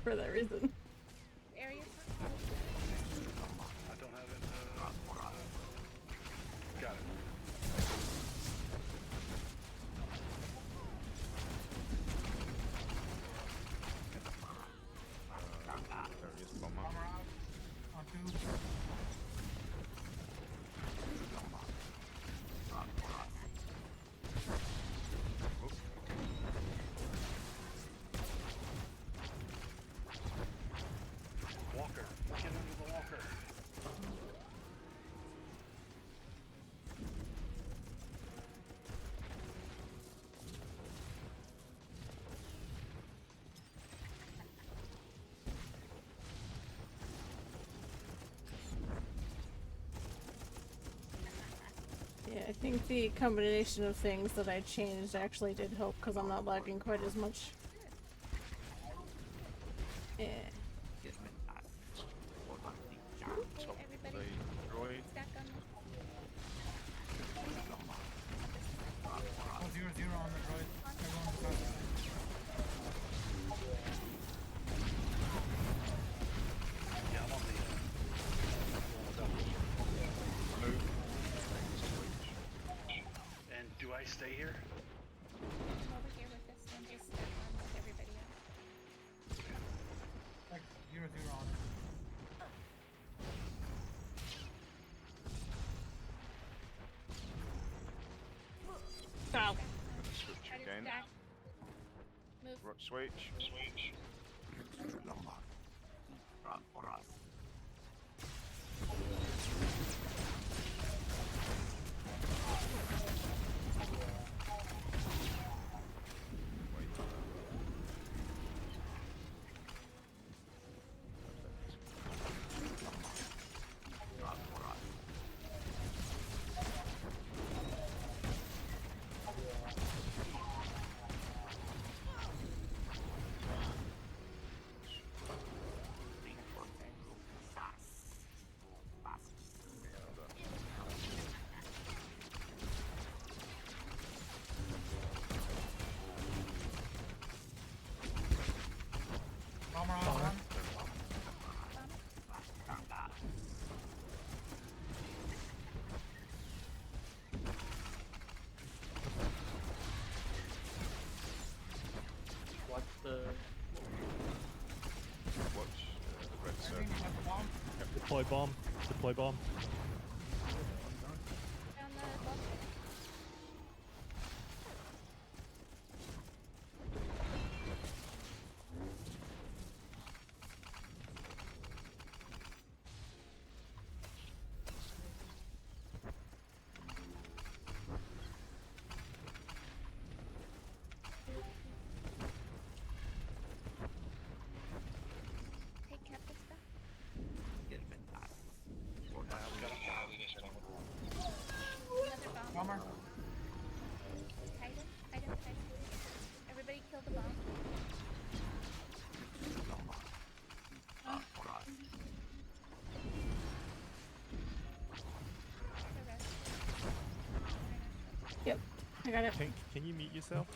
A: for that reason.
F: Area.
P: I don't have it. Got it.
Q: There he is, bomber.
R: Bomber out. On 2.
P: Walker. Get under the walker.
A: Yeah, I think the combination of things that I changed actually did help because I'm not lagging quite as much. Yeah.
Q: Top
F: Everybody,
Q: the droid.
F: stack on the.
R: Oh, 0-0 on the droid. Everyone start.
P: Yeah, I'm on the
Q: Move.
P: And do I stay here?
F: Come over here with this and just stack on with everybody else.
R: Like 0-0 on it.
A: Ow.
Q: Switch
F: Try to
Q: again.
F: stack. Move.
Q: Switch.
R: Bomber on 1.
H: What's the...
Q: Watch red
R: Green,
Q: circle.
R: you have the bomb.
N: Deploy bomb. Deploy bomb.
F: Down the ball. Take Kephess back. Another bomb.
R: Bomber.
F: Titan. Everybody kill the bomb. The rest.
A: Yep, I got it.
N: Can you mute yourself?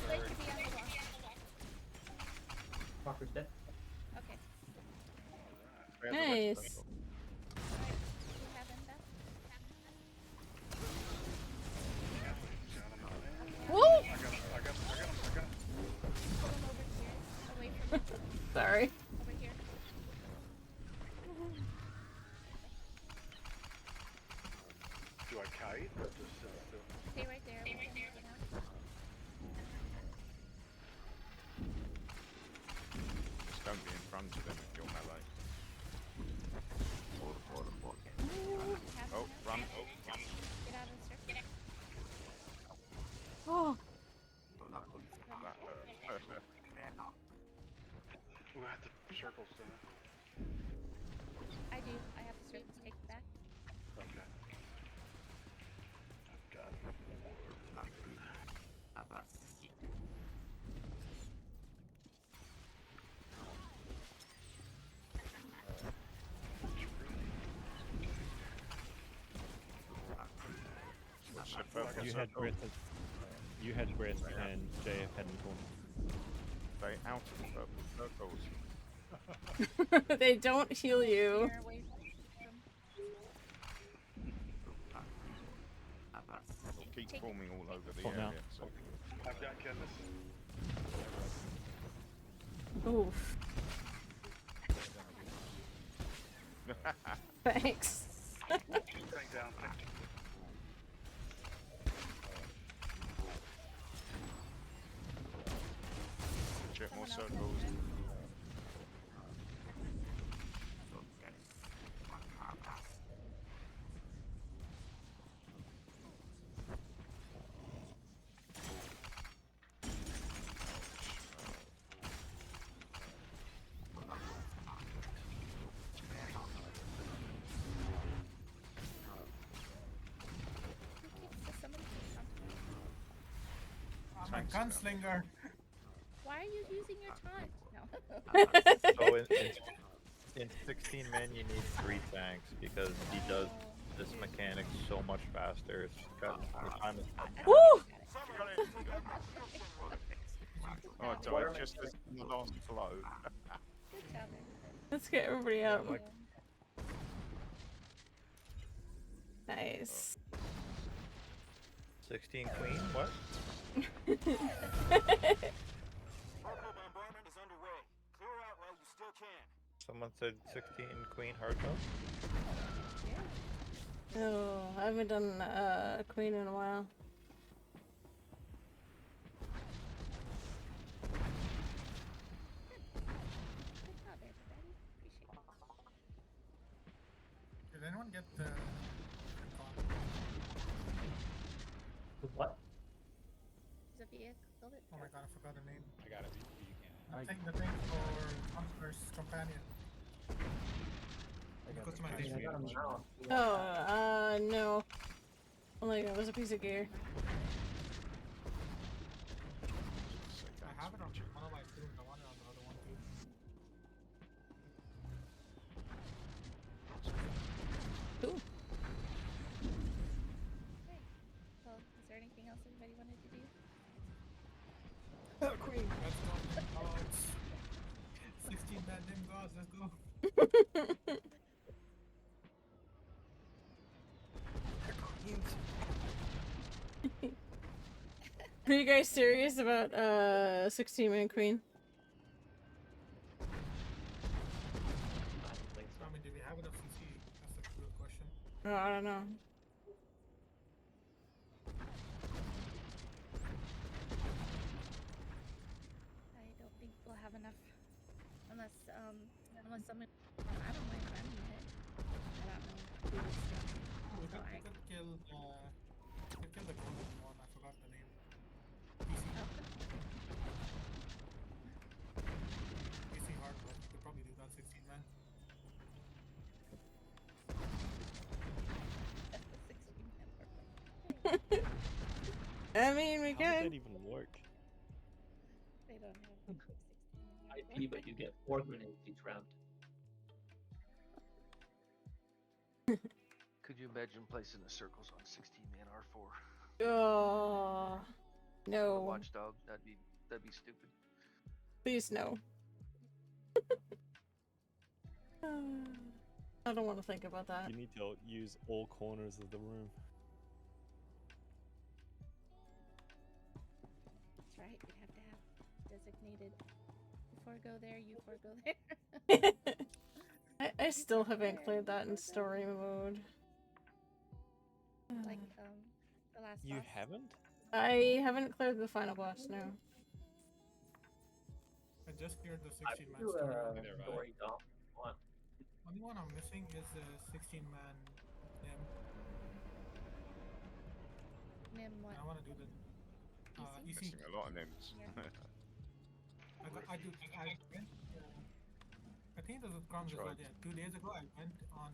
F: Wait to be on the wall.
H: Walker's dead.
F: Okay.
A: Nice.
F: Alright, we have him back.
A: Woo!
P: I got him.
F: Pull him over here. Away from me.
A: Sorry.
F: Over here.
P: Do I kite or just sit still?
F: Stay right there. We'll get him out.
Q: Just don't be in front of him if you're melee.
F: Have
Q: Oh,
F: him out.
Q: run.
F: Get out of the circle.
A: Oh.
P: We have the circles then.
F: I do. I have the circles take back.
P: Okay. Got it.
Q: purple
N: You had
Q: circle.
N: breath, and JF hadn't gone.
Q: Stay out of the purple circles.
A: They don't heal you.
F: Steer away
Q: It'll keep forming all over the
N: What now?
Q: area. So.
P: I've got Kephess.
A: Oof. Thanks.
P: Tank down.
Q: Check more circles.
R: I'm a gunslinger.
F: Why are you using your taunt? No.
S: So in 16 men you need 3 tanks because he does this mechanic so much faster. It's got the time is
A: Woo!
Q: Oh, so it's just as the last flow.
F: Good job, everybody.
A: Let's get everybody up.
S: like-
A: Nice.
S: 16 queen? What? Someone said 16 queen hard mode?
A: Oh, I haven't done Queen in a while.
F: Good job, everybody. Appreciate it.
R: Did anyone get the
H: What?
F: There's a vehicle that
R: Oh my god, I forgot the name.
L: I got it. You can.
R: I think the thing for Hunter's Companion. It goes to my
H: I got him now.
A: Oh, no. Oh my god, it was a piece of gear.
R: I have it on one of my rooms. I want it on the other one too.
A: Ooh.
F: Okay. Well, is there anything else everybody wanted to do?
R: Oh, Queen. Let's go. Oh, it's 16 bad dim gods. Let's go.
A: Are you guys serious about 16-man Queen?
R: I mean, do we have enough CC? That's a good question.
A: Oh, I don't know.
F: I don't think we'll have enough unless someone. I don't mind running it. I don't know who's
R: We
F: so I
R: could kill the golden one. I forgot the name. PC. PC hard, but we could probably do that 16 man.
F: 16 men.
A: I mean, we
N: How does that
A: could.
N: even work?
F: They don't have 16 men.
H: IP, but you get 4 grenades each round.
J: Could you imagine placing the circles on 16-man R4?
A: Oh, no.
J: Watchdog, that'd be stupid.
A: Please, no. I don't want to think about that.
N: You need to use all corners of the room.
F: That's right. We'd have to have designated. You forego there. You forego there.
A: I still haven't cleared that in story mode.
F: Like the last.
N: You
F: boss.
N: haven't?
A: I haven't cleared the final boss, no.
R: I just cleared the
H: I
R: 16 man
H: do
R: story.
H: story dump one.
R: Only one I'm missing is the 16 man Nim.
F: Nim what?
R: I want to do the EC.
Q: Missing a lot of names.
R: I think there's a crumbs as well. Yeah, 2 days ago I went on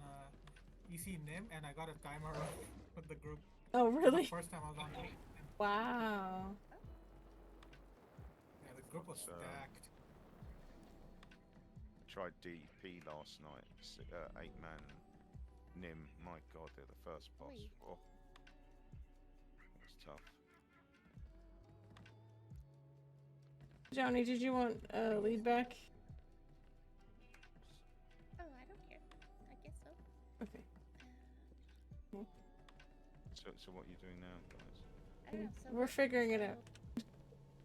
R: EC Nim and I got a timer with the group.
A: Oh, really?
R: The first time I was on Nim.
A: Wow.
R: Yeah, the group was stacked.
Q: Tried DP last night. 8-man Nim. My god, they're the first boss.
F: Oi.
Q: Oh. tough.
A: Johnny, did you want lead back?
F: Oh, I don't care. I guess so.
A: Okay.
Q: So what are you doing now, guys?
F: I don't know. So
A: We're figuring it out.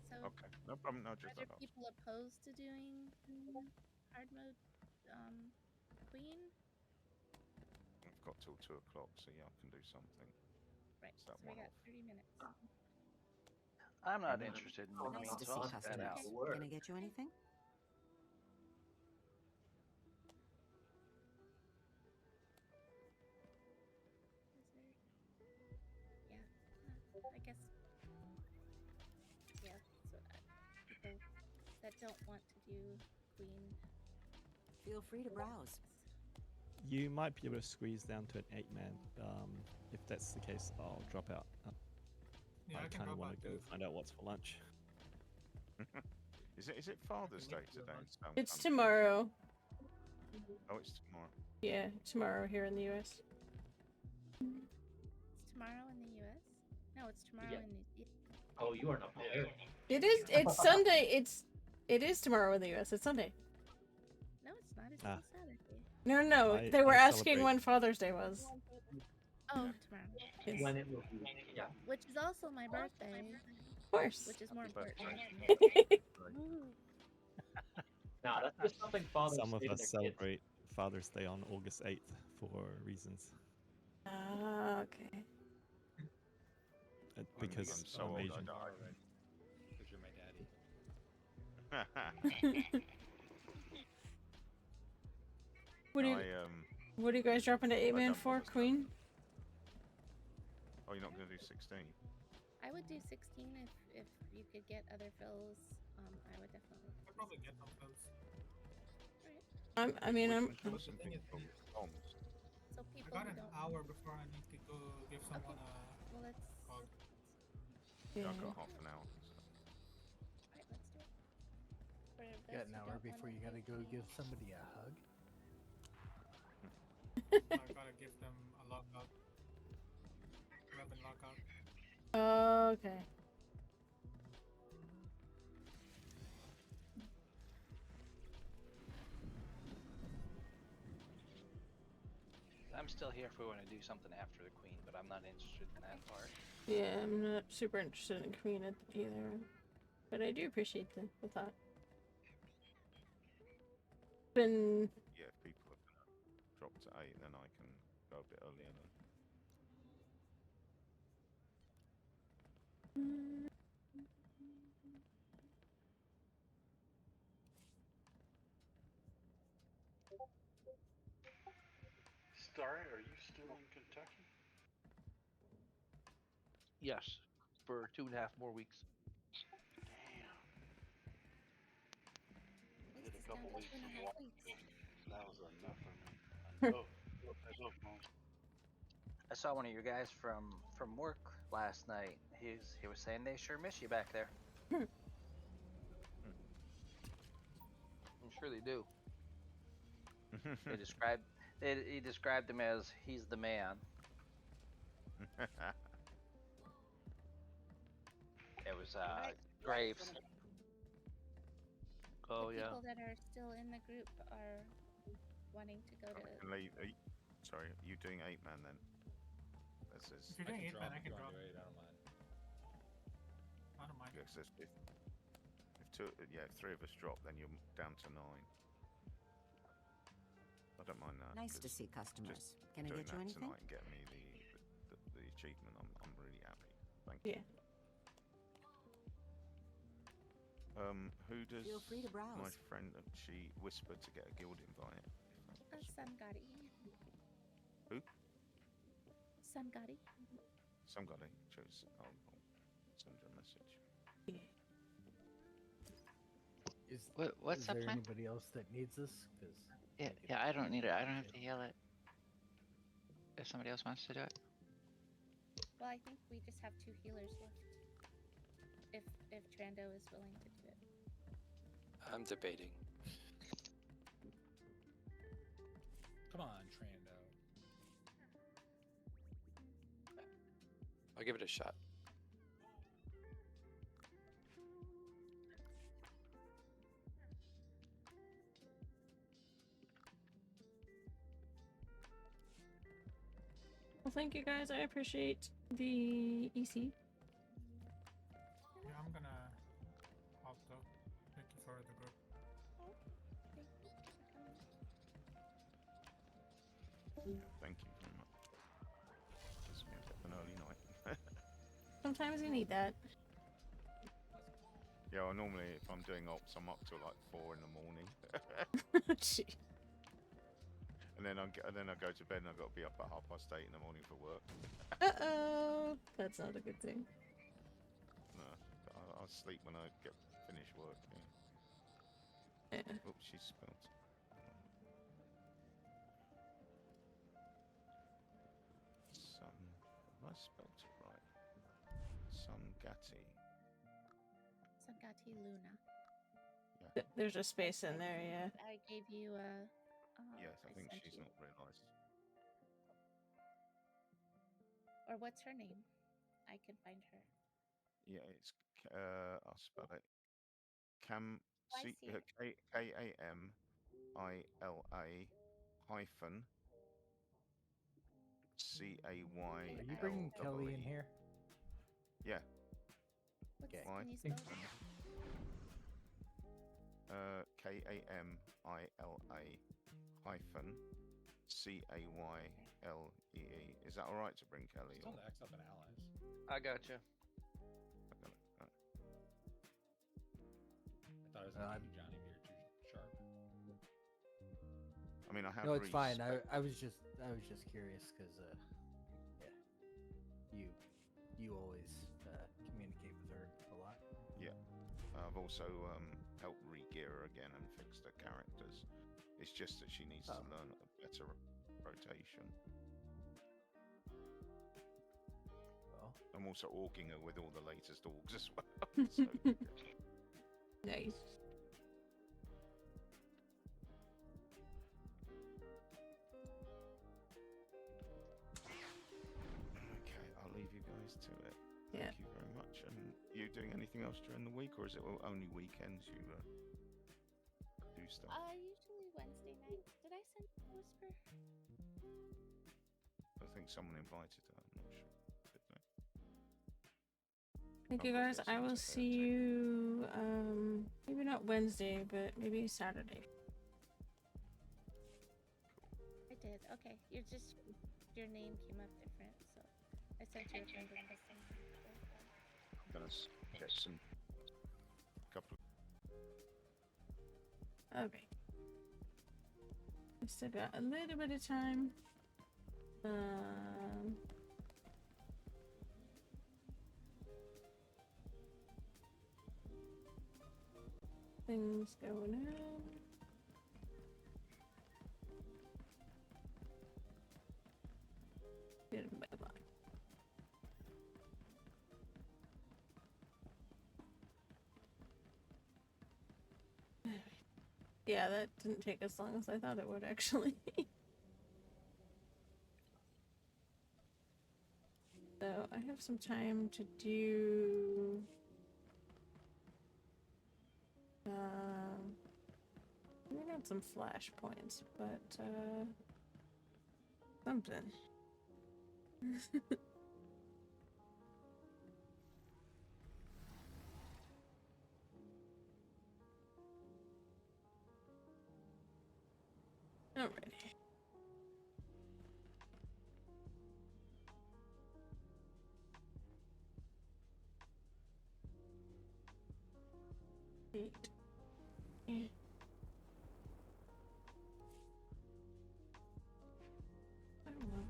F: So
Q: Okay, no problem. No, just
F: are
Q: that.
F: people opposed to doing hard mode queen?
Q: I've got till 2 o'clock, so yeah, I can do something.
F: Right.
Q: Is that
F: So we
Q: one
F: got
Q: off?
F: 30 minutes.
O: I'm not interested in the
C: Nice
O: queen,
C: to
O: so
C: see
O: I'll sit that out.
C: customers. Can I get you anything?
F: Yeah. I guess. Yeah. So people that don't want to do queen.
C: Feel free to browse.
N: You might be able to squeeze down to an 8-man. If that's the case, I'll drop out.
R: Yeah,
N: I
R: I can
N: kind of
R: drop
N: want
R: out
N: to go
R: too.
N: find out what's for lunch.
Q: Is it Father's Day today? in some
A: It's
Q: countries?
A: tomorrow.
Q: Oh, it's tomorrow.
A: Yeah, tomorrow here in the US.
F: It's tomorrow in the U.S. No, it's tomorrow
H: Yeah.
F: in New Zealand.
H: Oh, you are not there.
A: It is. It's Sunday. It is tomorrow in the US. It's Sunday.
F: No, it's not. It's
N: Ah.
F: still Saturday.
A: No, no.
N: I-
A: They were
N: I
A: asking
N: celebrate.
A: when Father's Day was.
F: Oh, tomorrow.
A: Yes.
H: When it will be. Yeah.
F: Which is also my birthday.
A: Of course.
F: Which is more
Q: Happy
F: important. Woo.
H: Nah, that's just something fathers
N: Some of
H: say to
N: us
H: their kids.
N: celebrate Father's Day on August 8th for reasons.
A: Okay.
N: Because
Q: I'm so
N: I'm
Q: old, I
N: Asian.
L: All right. Because you're my daddy.
A: What do you? What are you guys dropping to 8-man
Q: don't
A: for?
Q: bother
A: Queen?
Q: Oh, you're not going to do 16?
F: I would do 16 if you could get other fills. I would definitely.
R: I'll probably get some fills.
A: I mean, I'm.
F: So
R: I
F: people
R: got
F: who
R: an
F: don't.
R: hour before I need to go give someone a
F: Well, let's.
R: call.
A: Yeah.
Q: I've got half an hour.
F: Alright, let's do it. For those
M: Got an
F: who
M: hour
F: don't
M: before
F: wanna
M: you gotta
F: do
M: go
F: queen.
M: give somebody a hug.
R: I gotta give them a lockout. Weapon lockout.
A: Okay.
O: I'm still here if we want to do something after the queen, but I'm not interested in that part.
A: Yeah, I'm not super interested in Queen either, but I do appreciate the thought. Been.
Q: Yeah, if people are going to drop to 8, then I can go a bit earlier then.
P: Starry, are you still in Kentucky?
J: Yes, for 2.5 more weeks.
P: Did a couple
F: down to
P: weeks of
F: 2.5
P: walk.
F: weeks.
P: That was enough for me. I know.
O: I saw one of your guys from work last night. He was saying they sure miss you back there. I'm sure they do. He described him as he's the man. It was Graves. Oh
F: The
O: yeah.
F: people that are still in the group are wanting to go to.
Q: Sorry, are you doing 8-man then? This is.
R: If you're doing 8-man, I can
L: If you
R: drop.
L: want to do 8, I don't mind.
R: I don't mind.
Q: Yeah, 'cause if 3 of us drop, then you're down to 9. I don't mind that.
C: Nice to
Q: 'cause
C: see customers.
Q: just
C: Can I
Q: doing
C: get you
Q: that
C: anything?
Q: tonight and getting me the achievement, I'm really happy. Thank you.
A: Yeah.
Q: Who does
C: Feel free to
Q: my
C: browse.
Q: friend? She whispered to get a guild invite.
F: Sangari.
Q: Who?
F: Sangari.
Q: Somebody chose. I'll send her a message.
K: What's
M: is
K: up,
M: there
K: man?
M: anybody else that needs this? Because
K: Yeah, I don't need it. I don't have to heal it. If somebody else wants to do it.
F: Well, I think we just have 2 healers left. If Trando is willing to do it.
I: I'm debating.
L: Come on, Trando.
I: I'll give it a shot.
A: Well, thank you guys. I appreciate the EC.
R: Yeah, I'm gonna hop though. Thank you for the group.
Q: Thank you very much. Gives me a bit of an early night.
A: Sometimes you need that.
Q: Yeah, well, normally if I'm doing ops, I'm up till like 4 in the morning.
A: Gee.
Q: And then I go to bed and I've got to be up at 8:30 in the morning for work.
A: Uh-oh. That's not a good thing.
Q: No, I'll sleep when I get finished work.
A: Yeah.
Q: Oops, she spelled. Have I spelled it right? Sungati.
F: Sangati Luna.
A: There's a space in there, yeah.
F: I gave you a.
Q: Yes, I think
F: sent
Q: she's
F: you.
Q: not realised.
F: Or what's her name? I can find her.
Q: Yeah, it's I'll spell it. Cam
F: Oh, I see it.
Q: Kamila hyphen CAYLEE.
M: Are you bringing Kelly in here?
Q: Yeah.
F: What's,
M: Okay.
F: can you spell that?
Q: KAMILA hyphen CAYLEE. Is that all right to bring Kelly?
L: Still the X up in allies.
J: I gotcha.
Q: I got it.
L: I thought it was gonna be Johnny Beer too sharp.
Q: I mean, I have.
M: No, it's fine. I was just curious because yeah, you always communicate with her a lot.
Q: Yeah, I've also helped re-gear her again and fixed her characters. It's just that she needs to learn a better rotation.
M: Well,
Q: I'm also orking her with all the latest orgs as well. So.
A: Nice.
Q: Okay, I'll leave you guys to it.
A: Yeah.
Q: Thank you very much. And you doing anything else during the week, or is it only weekends you do stuff?
F: Usually Wednesday nights. Did I send you a whisper?
Q: I think someone invited her. I'm not sure. Did they?
A: Thank you guys. I will see you maybe not Wednesday, but maybe Saturday.
F: I did. Okay. Your name came up different, so I sent you a friend request.
Q: I'm gonna get some couple.
A: Okay. I still got a little bit of time. Things going on. Get him by the line. Yeah, that didn't take as long as I thought it would, actually. So I have some time to do maybe not some flashpoints, but something. Alrighty. Eight. Yeah. I don't know.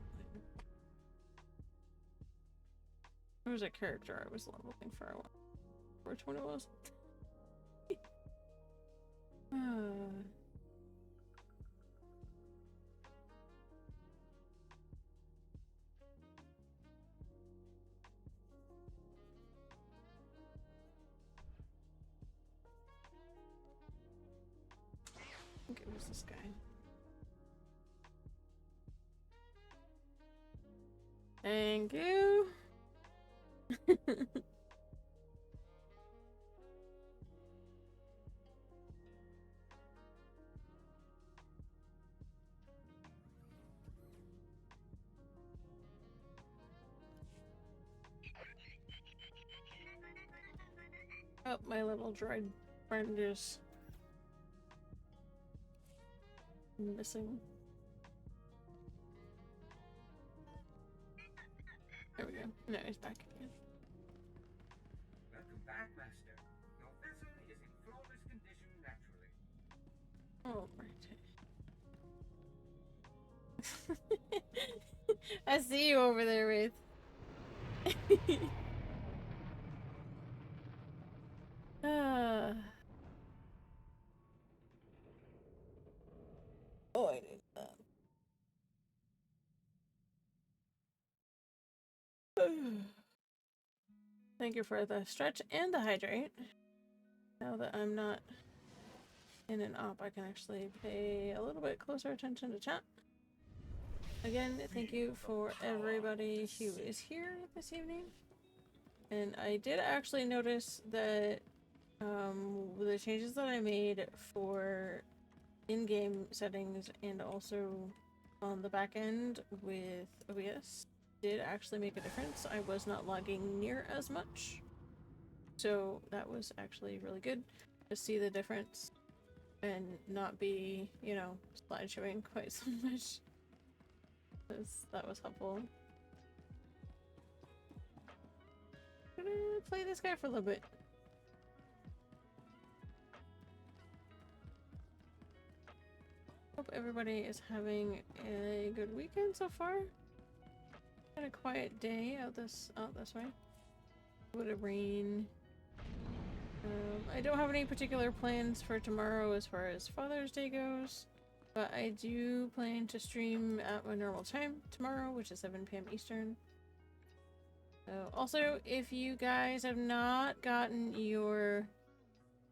A: There was a character I was looking for. I wonder which one it was. I think it was this guy. Thank you. Oh, my little droid friend is missing. There we go. No, he's back again.
B: Welcome back, Master. Your vessel is in flawless condition naturally.
A: Oh, right. I see you over there, Wraith. Oh, I did that. Thank you for the stretch and the hydrate. Now that I'm not in an op, I can actually pay a little bit closer attention to chat. Again, thank you for everybody who is here this evening. And I did actually notice that the changes that I made for in-game settings and also on the back end with OBS did actually make a difference. I was not lagging near as much. So that was actually really good to see the difference and not be, you know, slideshowing quite so much. That was helpful. I'm gonna play this guy for a little bit. Hope everybody is having a good weekend so far. Had a quiet day out this way. Would it rain? I don't have any particular plans for tomorrow as far as Father's Day goes, but I do plan to stream at my normal time tomorrow, which is 7 p.m. Eastern. Also, if you guys have not gotten your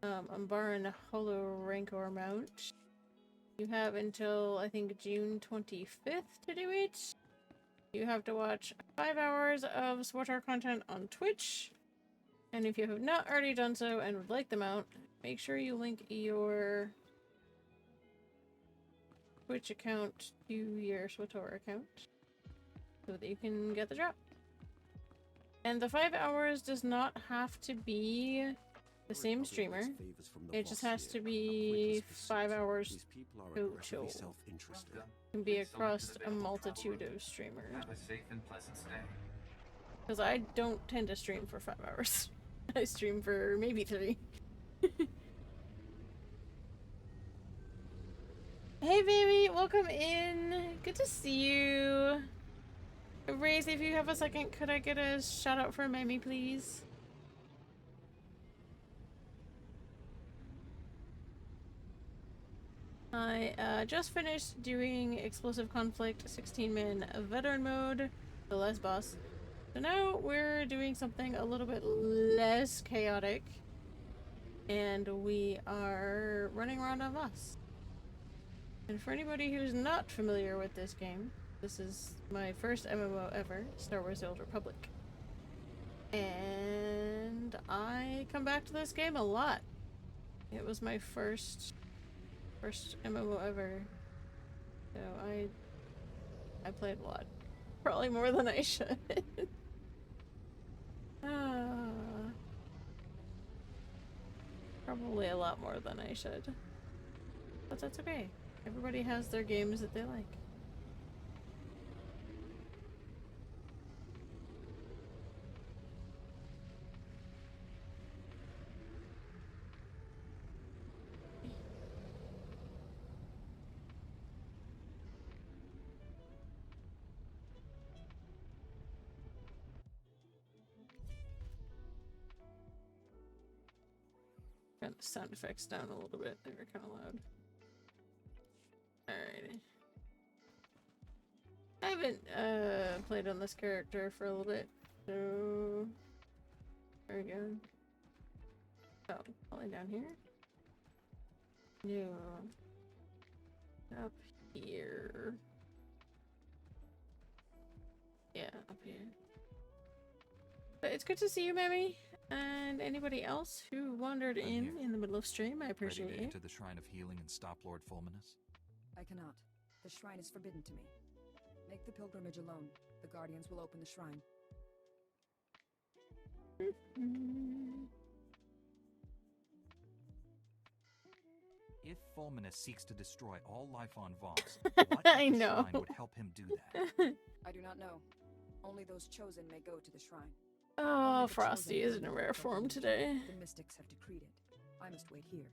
A: Umbaran Holo Rancor mount, you have until, I think, June 25th to do it. You have to watch 5 hours of SWTOR content on Twitch. And if you have not already done so and would like the mount, make sure you link your Twitch account to your SWTOR account so that you can get the drop. And the 5 hours does not have to be the same streamer. It just has to be 5 hours total. It can be across a multitude of streamers.
B: Have a safe and pleasant stay.
A: Because I don't tend to stream for 5 hours. I stream for maybe 3. Hey baby, welcome in. Good to see you. Raze, if you have a second, could I get a shout out for Mamie, please? I just finished doing Explosive Conflict 16-man veteran mode, the last boss. So now we're doing something a little bit less chaotic, and we are running around on Voss. And for anybody who's not familiar with this game, this is my first MMO ever, Star Wars: The Old Republic. And I come back to this game a lot. It was my first MMO ever. So I played a lot. Probably more than I should. Probably a lot more than I should. But that's okay. Everybody has their games that they like. Turn the sound effects down a little bit. They were kind of loud. Alrighty. I haven't played on this character for a little bit, so there we go. Oh, probably down here? No. Up here. Yeah, up here. But it's good to see you, Mammy. And anybody else who wandered in the middle of stream, I appreciate
T: Ready to
A: you.
T: enter the Shrine of Healing and stop Lord Fulminus?
U: I cannot. The shrine is forbidden to me. Make the pilgrimage alone. The Guardians will open the shrine.
T: Fulminus seeks to destroy all life on Voss. What
A: I
T: at the
A: know.
T: shrine would help him do that?
U: I do not know. Only those chosen may go to the shrine.
A: Oh,
U: Only the
A: Frosty
U: chosen
A: is in a
U: can
A: rare
U: protect
A: form
U: me.
A: today.
U: The mystics have decreed it. I must wait here.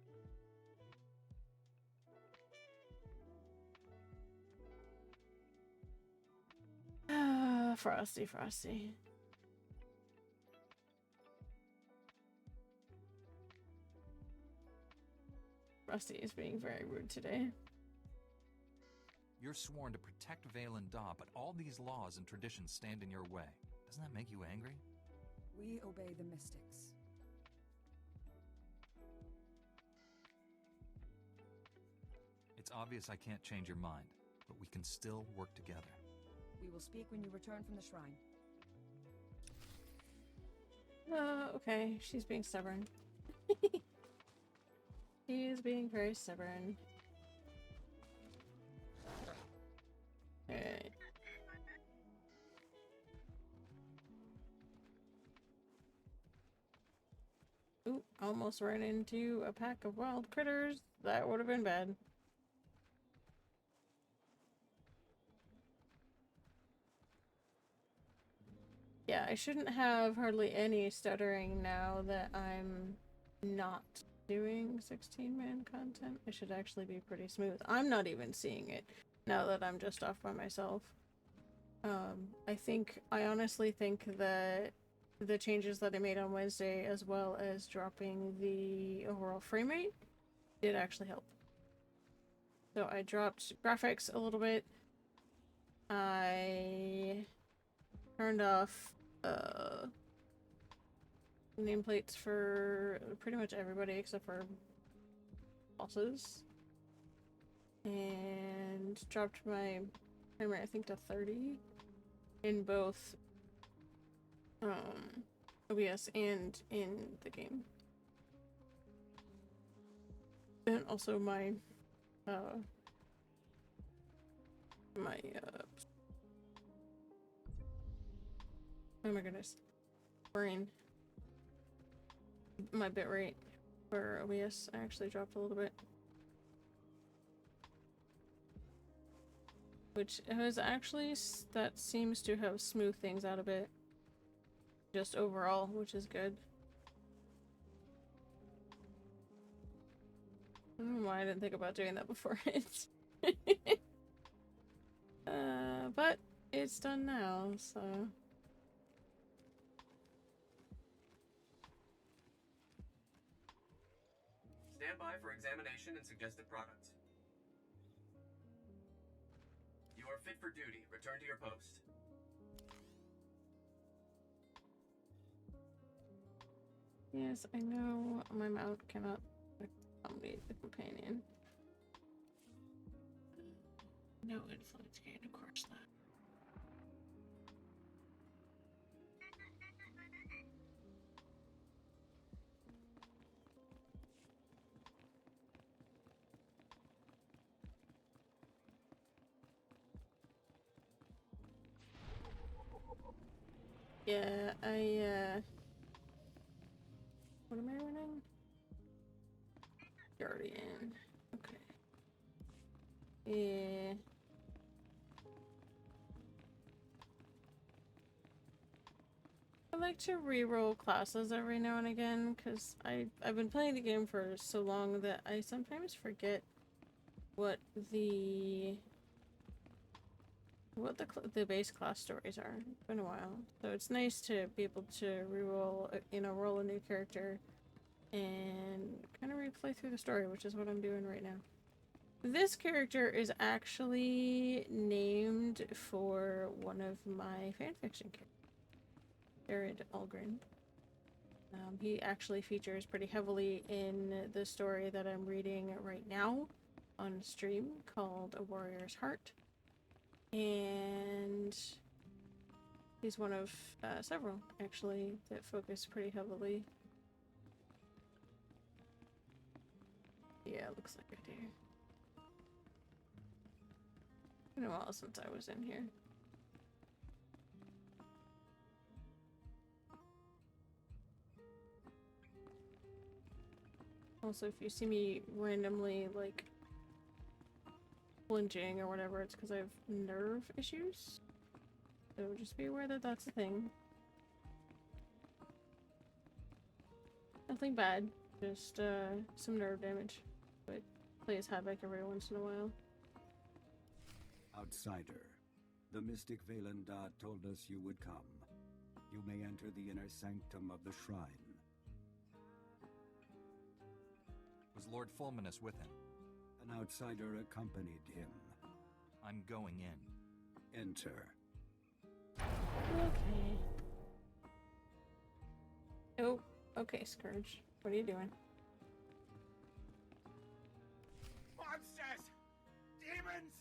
A: Ah, Frosty, Frosty. Frosty is being very rude today.
T: You're sworn to protect Vale and Da, but all these laws and traditions stand in your way. Doesn't that make you angry?
U: We obey the mystics.
T: It's obvious I can't change your mind, but we can still work together.
U: We will speak when you return from the shrine.
A: Okay, she's being stubborn. She is being very stubborn. Alright. Ooh, almost ran into a pack of wild critters. That would have been bad. Yeah, I shouldn't have hardly any stuttering now that I'm not doing 16-man content. I should actually be pretty smooth. I'm not even seeing it now that I'm just off by myself. I honestly think that the changes that I made on Wednesday, as well as dropping the overall frame rate, did actually help. So I dropped graphics a little bit. I turned off nameplates for pretty much everybody except for bosses. And dropped my frame rate, I think, to 30 in both OBS and in the game. And also my oh my goodness, brain. My bitrate for OBS actually dropped a little bit, which has actually, that seems to have smoothed things out a bit, just overall, which is good. I don't know why I didn't think about doing that before it. But it's done now, so.
E: Stand by for examination and suggested product. You are fit for duty. Return to your post.
A: Yes, I know my mount cannot accommodate the companion. No influence gain, of course not. Yeah, what am I running? Guardian. Okay. Yeah. I like to reroll classes every now and again, because I've been playing the game for so long that I sometimes forget what the base class stories are. It's been a while. So it's nice to be able to reroll, roll a new character and kind of replay through the story, which is what I'm doing right now. This character is actually named for one of my fanfiction characters, Jared Algren. He actually features pretty heavily in the story that I'm reading right now on stream called A Warrior's Heart. And he's one of several, actually, that focus pretty heavily. Yeah, looks like I do. It's been a while since I was in here. Also, if you see me randomly, like, flinching or whatever, it's because I have nerve issues. So just be aware that that's a thing. Nothing bad, just some nerve damage. But plays havoc every once in a while.
D: Outsider, the mystic Vaylanda told us you would come. You may enter the inner sanctum of the shrine.
T: Was Lord Fulminus with him?
D: An outsider accompanied him.
T: I'm going in.
D: Enter.
A: Okay. Oh, okay, Scourge. What are you doing?
Q: Monsters! Demons!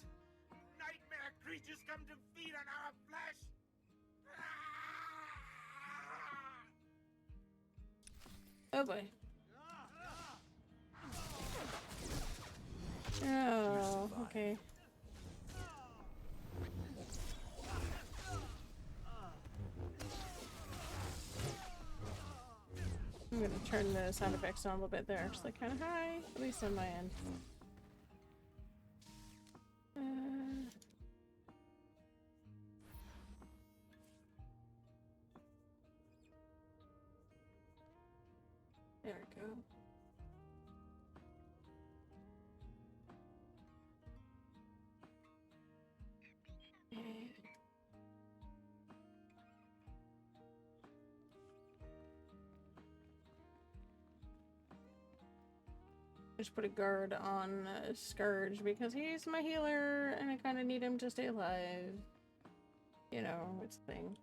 Q: Nightmare creatures come to feed on our flesh!
A: Oh boy. Oh, okay. I'm gonna turn the sound effects on a little bit there, just like kind of high, at least on my end. There we go. Just put a guard on Scourge because he's my healer and I kind of need him to stay alive. You know, it's a thing.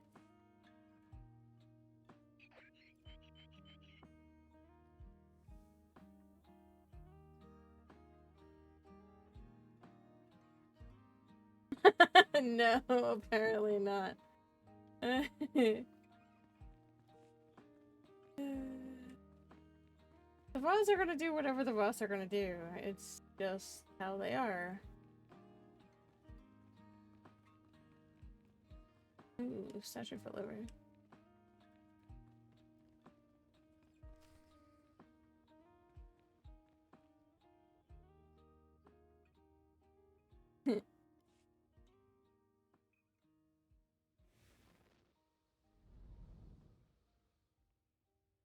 A: No, apparently not. The Voss are gonna do whatever the Voss are gonna do. It's just how they are. Ooh, statue fell over.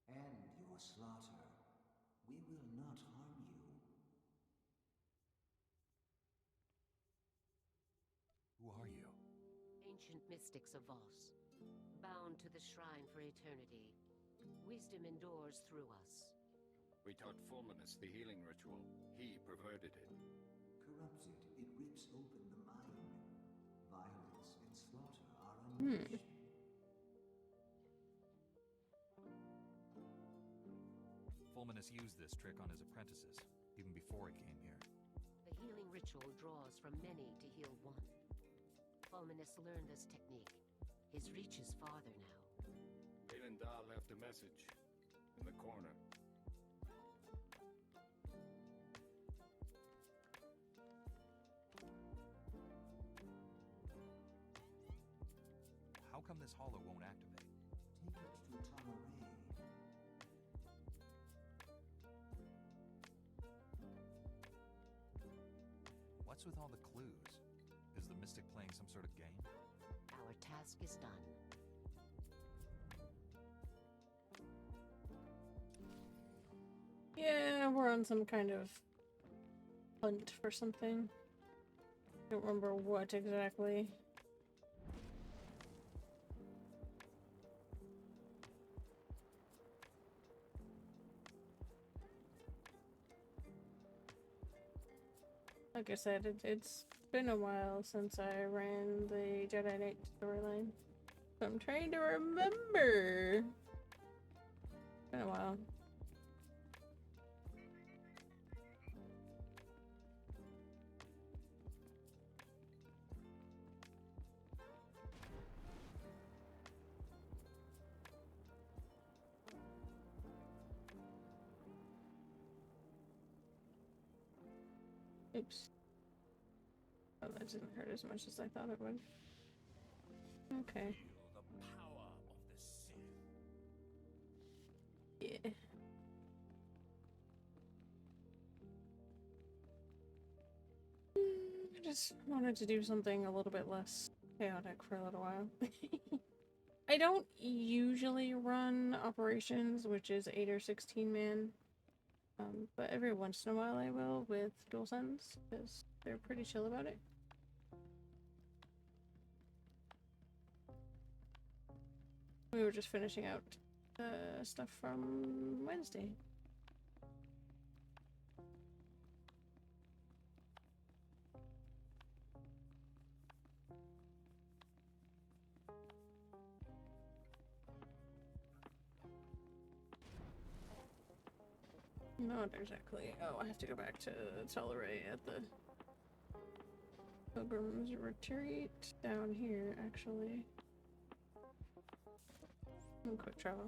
D: End your slaughter. We will not harm you.
T: Who are you?
V: Ancient mystics of Voss, bound to the shrine for eternity. Wisdom endures through us.
W: We taught Fulminus the healing ritual. He perverted it.
D: Corrupts it, it rips open the mind. Violence and slaughter are unleashed.
T: Fulminus used this trick on his apprentices, even before he came here.
V: The healing ritual draws from many to heal one. Fulminus learned this technique. His reach is farther now.
W: Vaylanda left a message in the corner.
T: How come this hollow won't activate?
D: Take it to Tamaray.
T: What's with all the clues? Is the mystic playing some sort of game?
V: Our task is done.
A: Yeah, we're on some kind of hunt for something. I don't remember what exactly. Like I said, it's been a while since I ran the Jedi Knight storyline. So I'm trying to remember. It's been a while. Oops. Oh, that didn't hurt as much as I thought it would. Okay.
B: The power of the Sith.
A: Yeah. just wanted to do something a little bit less chaotic for a little while. I don't usually run operations, which is 8 or 16 man, but every once in a while I will with DualSense, because they're pretty chill about it. We were just finishing out stuff from Wednesday. Not exactly. Oh, I have to go back to Teleray at the Pilgrim's Retreat down here, actually. Quick travel.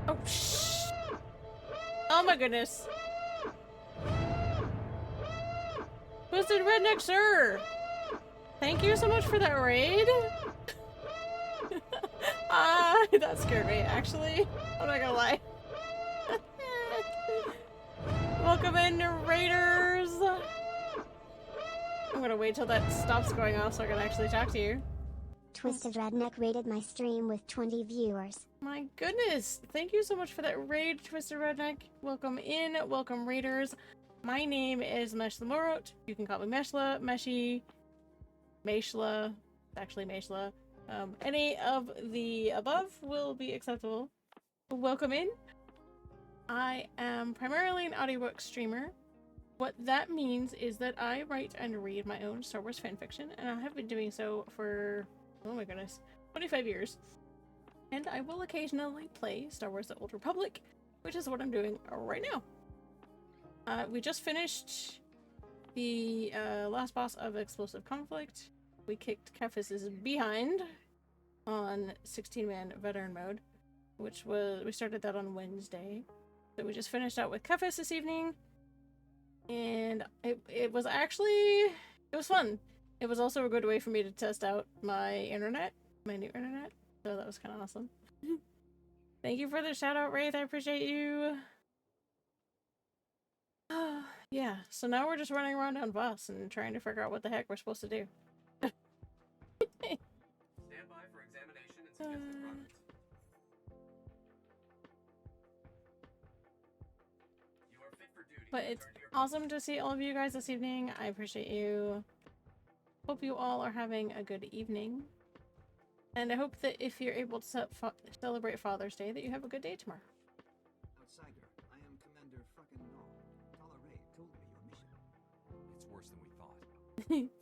A: Oh, shh! Oh my goodness! Twisted Redneck Sir! Thank you so much for that raid! That scared me, actually. I'm not gonna lie. Welcome in, raiders! I'm gonna wait till that stops going off so I can actually talk to you.
G: Twisted Redneck rated my stream with 20 viewers.
A: My goodness! Thank you so much for that raid, Twisted Redneck. Welcome in, welcome raiders. My name is Meshla. You can call me Meshla, Meshi, Meshla, actually Meshla. Any of the above will be acceptable. Welcome in. I am primarily an audiobook streamer. What that means is that I write and read my own Star Wars fanfiction, and I have been doing so for, oh my goodness, 25 years. And I will occasionally play Star Wars The Old Republic, which is what I'm doing right now. We just finished the last boss of Explosive Conflict. We kicked Kephess's behind on 16-man veteran mode, which was, we started that on Wednesday. So we just finished out with Kephess this evening, and it was actually, it was fun. It was also a good way for me to test out my internet, my new internet, so that was kind of awesome. Thank you for the shout out, Wraith, I appreciate you. Yeah, so now we're just running around on bus and trying to figure out what the heck we're supposed to do.
E: Stand by for examination and suggested products. You are fit for duty.
A: But it's awesome to see all of you guys this evening. I appreciate you. Hope you all are having a good evening. And I hope that if you're able to celebrate Father's Day, that you have a good day tomorrow.
D: Outsider, I am Commander fucking Null. Tolerate told me your mission.
T: It's worse than we thought.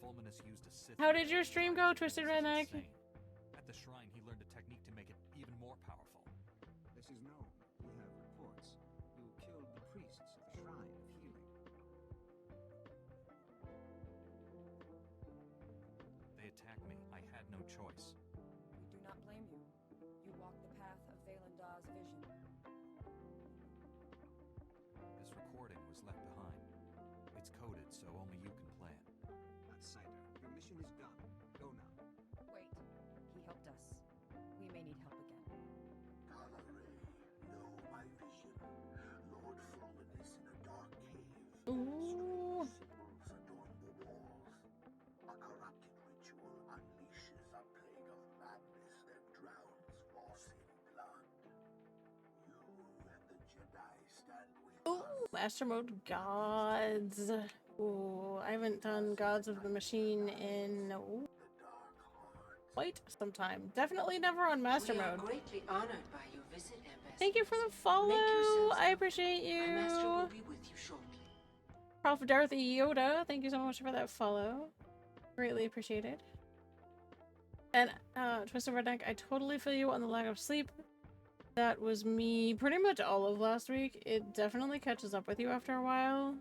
T: Fulminus used a Sith.
A: How did your stream go, Twisted Redneck?
T: At the shrine, he learned a technique to make it even more powerful.
D: This is known. We have reports. You killed the priests of the Shrine of Healing.
T: They attacked me. I had no choice.
U: We do not blame you. You walk the path of Valendar's vision.
T: This recording was left behind. It's coded so only you can play it.
D: Outsider, your mission is done. Go now.
U: Wait. He helped us. We may need help again.
H: Know my vision. Lord Fulminus in a dark cave.
A: Ooh.
H: Symbols adorn the walls. A corrupted ritual unleashes a plague of madness that drowns loss in blood. You and the Jedi stand with
A: Ooh, Master Mode Gods. Ooh, I haven't done Gods of the Machine in quite some time. Definitely never on Master
V: We are
A: Mode.
V: greatly honored by your visit, Ambassador.
A: Thank you for the follow. I appreciate you.
V: My master will be with you shortly.
A: Prof. Dorothy Yoda, thank you so much for that follow. Greatly appreciated. And Twisted Redneck, I totally feel you on the lack of sleep. That was me pretty much all of last week. It definitely catches up with you after a while.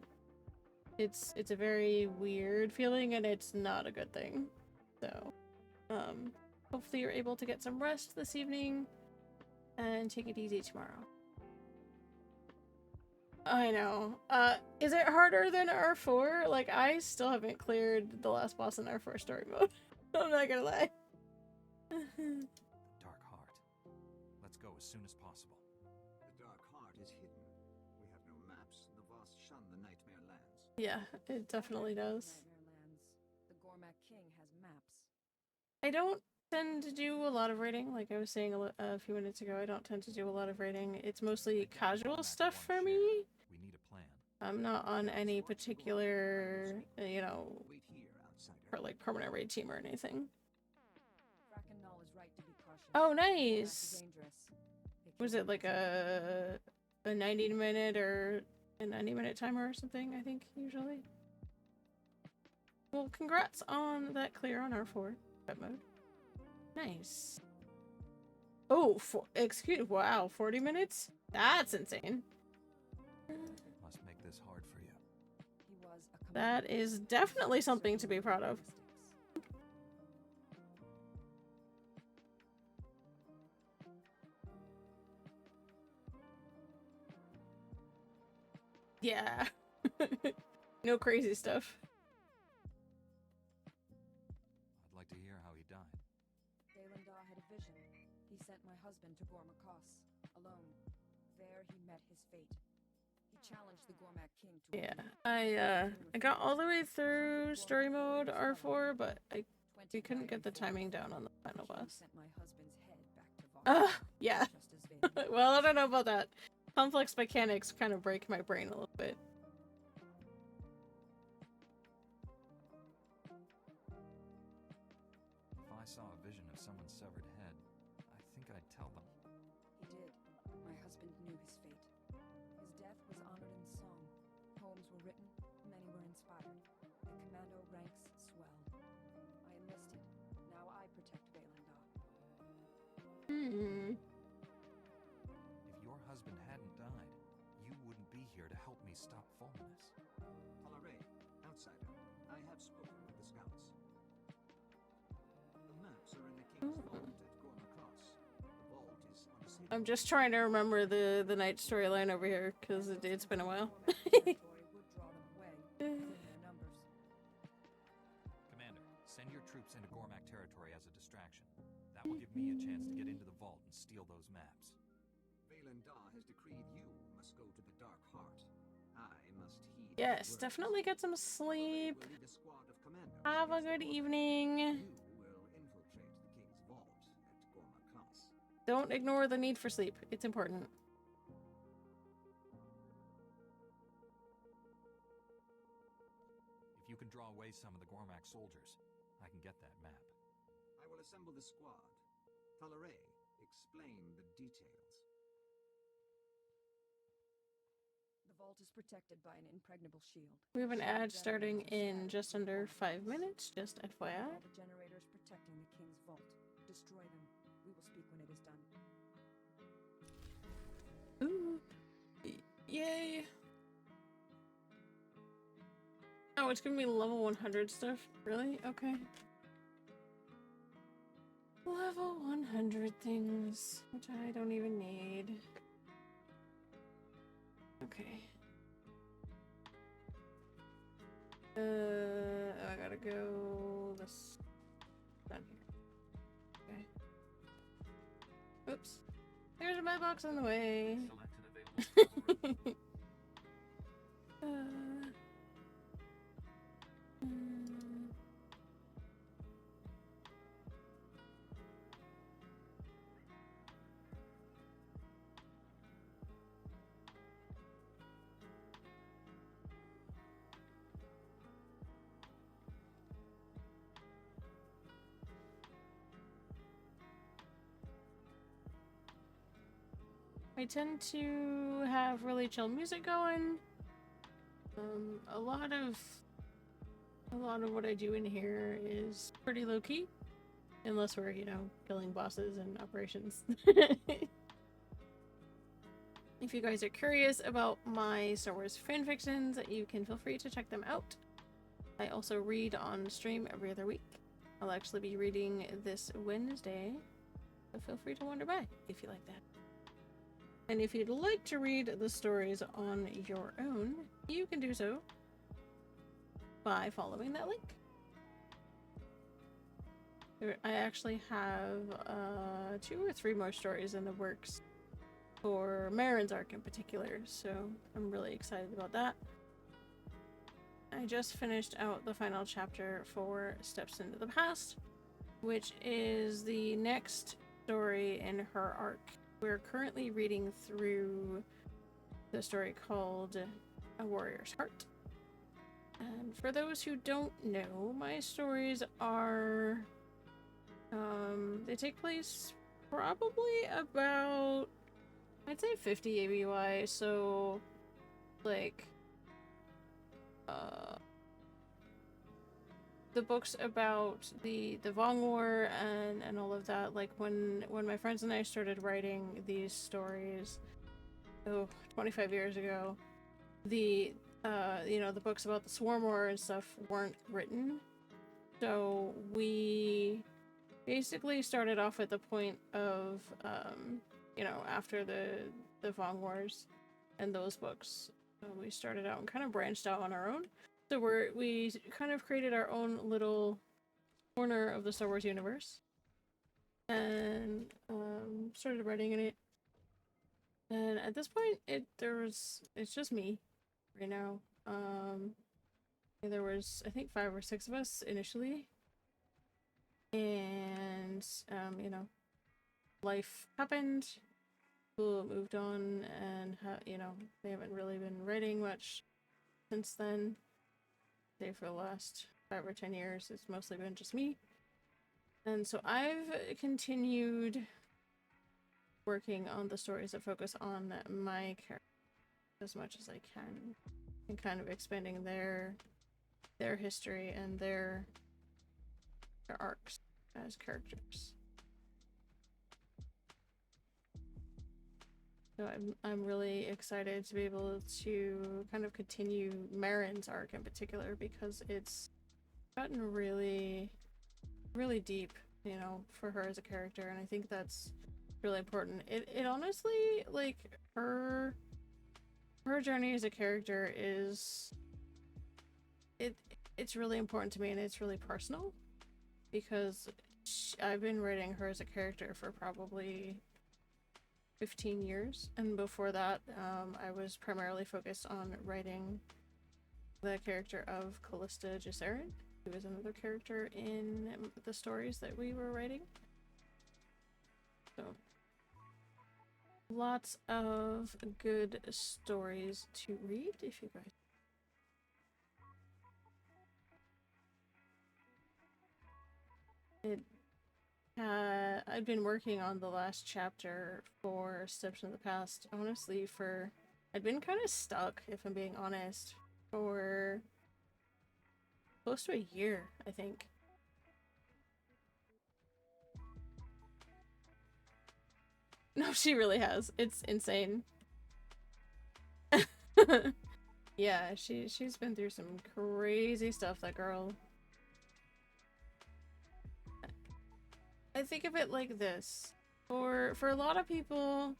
A: It's a very weird feeling, and it's not a good thing. So, hopefully you're able to get some rest this evening. and take it easy tomorrow. I know. Is it harder than R4? Like, I still haven't cleared the last boss in R4 story mode. I'm not gonna lie.
T: Dark Heart. Let's go as soon as possible.
D: The Dark Heart is hidden. We have no maps. The Voss shun the Nightmare Lands.
A: Yeah, it definitely does.
U: The Gormak King has maps.
A: I don't tend to do a lot of raiding, like I was saying a few minutes ago. I don't tend to do a lot of raiding. It's mostly casual stuff for me.
T: We need a plan.
A: I'm not on any particular, you know, like permanent raid team or anything.
U: Krakenall is right to be cautious.
A: Oh,
U: Maps are
A: nice.
U: dangerous.
A: Was it like a 90-minute or a 90-minute timer or something? I think usually. Well, congrats on that clear on R4 mode. Nice. Oh, wow, 40 minutes? That's insane.
T: Must make this hard for you.
U: He was a
A: That is definitely something to be proud of. Yeah. No crazy stuff.
T: I'd like to hear how he died.
U: Valandar had a vision. He sent my husband to Gormakos, alone. There he met his fate. He challenged the Gormak King to
A: Yeah, I got all the way through story mode R4, but we couldn't get the timing down on the final boss.
U: sent my husband's head back to Voss.
A: Yeah.
U: Just as
A: Well, I don't know about that. Complex mechanics kind of break my brain a little bit.
T: If I saw a vision of someone's severed head, I think I'd tell them.
U: He did. My husband knew his fate. His death was honored in song. Poems were written, many were inspired. The commando ranks swelled. I enlisted. Now I protect Valandar.
T: If your husband hadn't died, you wouldn't be here to help me stop Fulminus.
D: Tolerate, outsider. I have spoken with the scouts. The maps are in the King's Vault at Gormakos. The vault is on the same.
A: I'm just trying to remember the night storyline over here, because it's been a while.
T: Commander, send your troops into Gormak territory as a distraction. That will give me a chance to get into the vault and steal those maps.
D: Valandar has decreed you must go to the Dark Heart. I must heed.
A: Yes, definitely get some sleep.
D: Will lead a squad of commandos.
A: Have a good evening.
D: You will infiltrate the King's Vault at Gormakos.
A: Don't ignore the need for sleep. It's important.
T: If you can draw away some of the Gormak soldiers, I can get that map.
D: I will assemble the squad. Tolerate, explain the details.
U: The vault is protected by an impregnable shield.
A: We have an ad starting in just under 5 minutes, just FYI.
U: All the generators protecting the King's Vault. Destroy them. We will speak when it is done.
A: Ooh. Yay. Oh, it's gonna be level 100 stuff? Really? Okay. Level 100 things, which I don't even need. Okay. I gotta go this down here. Okay. Oops. There's a mailbox on the way. I tend to have really chill music going. A lot of what I do in here is pretty low key, unless we're, you know, killing bosses and operations. If you guys are curious about my Star Wars fanfictions, you can feel free to check them out. I also read on stream every other week. I'll actually be reading this Wednesday, so feel free to wander by if you like that. And if you'd like to read the stories on your own, you can do so by following that link. I actually have 2 or 3 more stories in the works for Marin's arc in particular, so I'm really excited about that. I just finished out the final chapter for Steps into the Past, which is the next story in her arc. We're currently reading through the story called A Warrior's Heart. And for those who don't know, my stories are... they take place probably about, I'd say 50 ABY, so like the books about the Vong War and all of that, like when my friends and I started writing these stories 25 years ago, the the books about the Swarm War and stuff weren't written, so we basically started off at the point of after the Vong Wars and those books. We started out and kind of branched out on our own. So we kind of created our own little corner of the Star Wars universe and started writing in it. And at this point, it's just me right now. There was, I think, 5 or 6 of us initially, and life happened. People moved on, and they haven't really been writing much since then. Say for the last 5 or 10 years, it's mostly been just me. And so I've continued working on the stories that focus on my character as much as I can, and kind of expanding their history and their arcs as characters. So I'm really excited to be able to kind of continue Marin's arc in particular, because it's gotten really, really deep, for her as a character, and I think that's really important. It honestly, like, her journey as a character is it's really important to me, and it's really personal, because I've been writing her as a character for probably 15 years, and before that I was primarily focused on writing the character of Callista Gesserit, who is another character in the stories that we were writing. So lots of good stories to read if you guys. I've been working on the last chapter for Steps in the Past, honestly, I'd been kind of stuck, if I'm being honest, for close to a year, I think. No, she really has. It's insane. Yeah, she's been through some crazy stuff, that girl. I think of it like this. For a lot of people,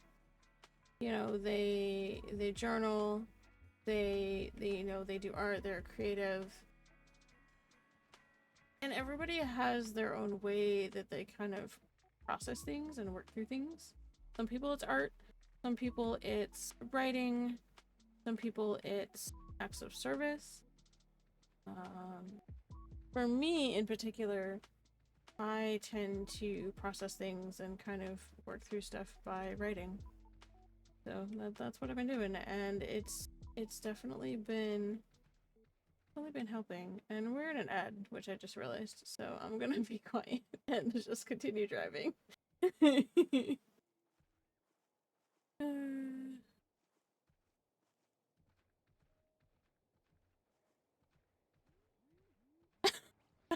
A: they journal, they do art, they're creative. And everybody has their own way that they kind of process things and work through things. Some people it's art, some people it's writing, some people it's acts of service. For me in particular, I tend to process things and kind of work through stuff by writing. So that's what I've been doing, and it's definitely been helping. And we're in an ad, which I just realized, so I'm gonna be quiet and just continue driving.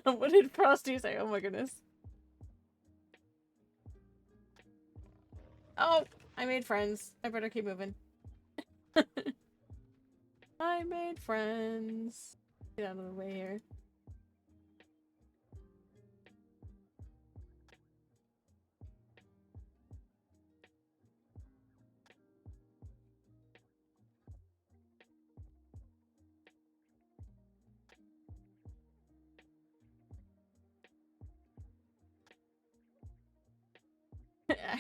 A: What did Frosty say? Oh my goodness. Oh, I made friends. I better keep moving. I made friends. Get out of the way here.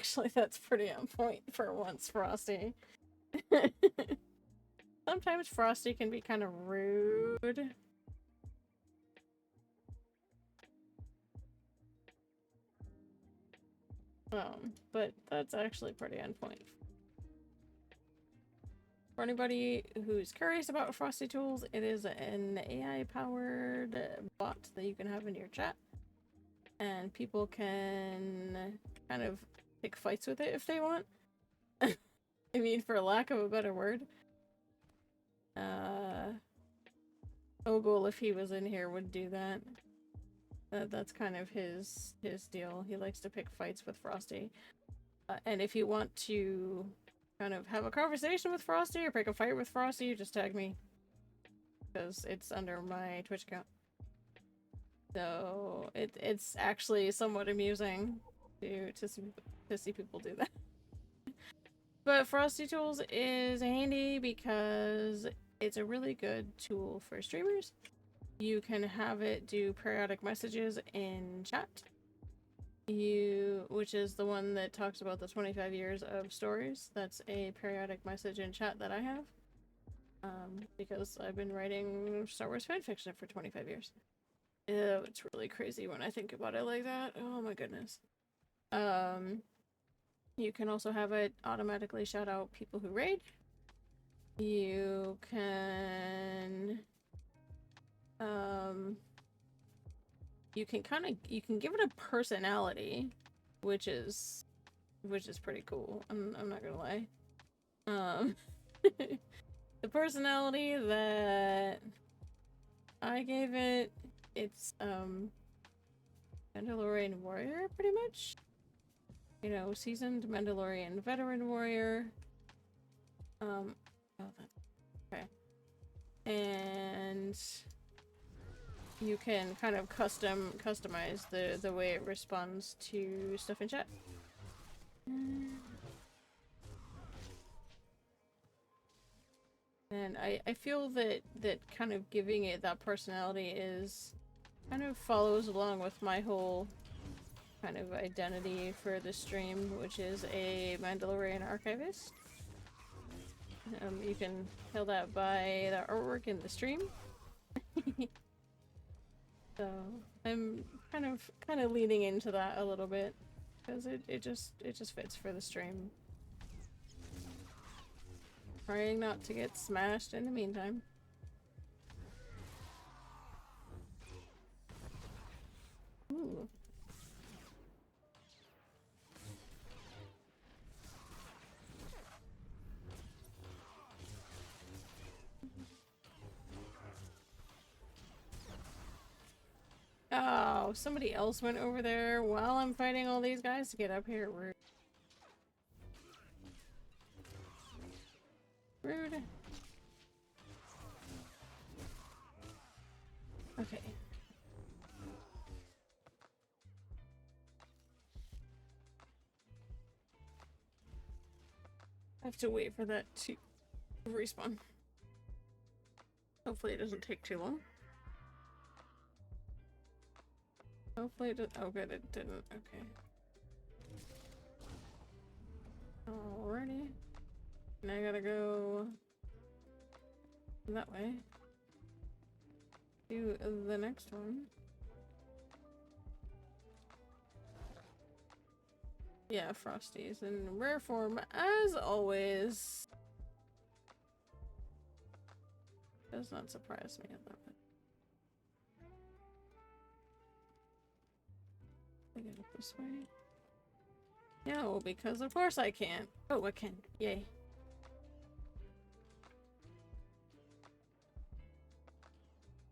A: Actually, that's pretty on point for once, Frosty. Sometimes Frosty can be kind of rude. But that's actually pretty on point. For anybody who's curious about Frosty Tools, it is an AI-powered bot that you can have in your chat. And people can kind of pick fights with it if they want. I mean, for lack of a better word. Ogul, if he was in here, would do that. That's kind of his deal. He likes to pick fights with Frosty. And if you want to kind of have a conversation with Frosty or pick a fight with Frosty, just tag me. Because it's under my Twitch account. So it's actually somewhat amusing to see people do that. But Frosty Tools is handy because it's a really good tool for streamers. You can have it do periodic messages in chat. Which is the one that talks about the 25 years of stories. That's a periodic message in chat that I have. Because I've been writing Star Wars fanfiction for 25 years. It's really crazy when I think about it like that. Oh my goodness. You can also have it automatically shout out people who raid. You can you can give it a personality, which is pretty cool. I'm not gonna lie. The personality that I gave it, it's Mandalorian warrior, pretty much. You know, seasoned Mandalorian veteran warrior. Oh, that's okay. And you can kind of customize the way it responds to stuff in chat. And I feel that kind of giving it that personality is kind of follows along with my whole kind of identity for the stream, which is a Mandalorian archivist. You can tell that by the artwork in the stream. So I'm kind of leaning into that a little bit because it just fits for the stream. Trying not to get smashed in the meantime. Ooh. Oh, somebody else went over there while I'm fighting all these guys to get up here. Rude. Rude. Okay. I have to wait for that to respawn. Hopefully it doesn't take too long. Hopefully it oh good, it didn't. Okay. Alrighty. And I gotta go that way. Do the next one. Yeah, Frosty's in rare form as always. Does not surprise me a little bit. I get it this way. No, because of course I can't. Oh, I can. Yay.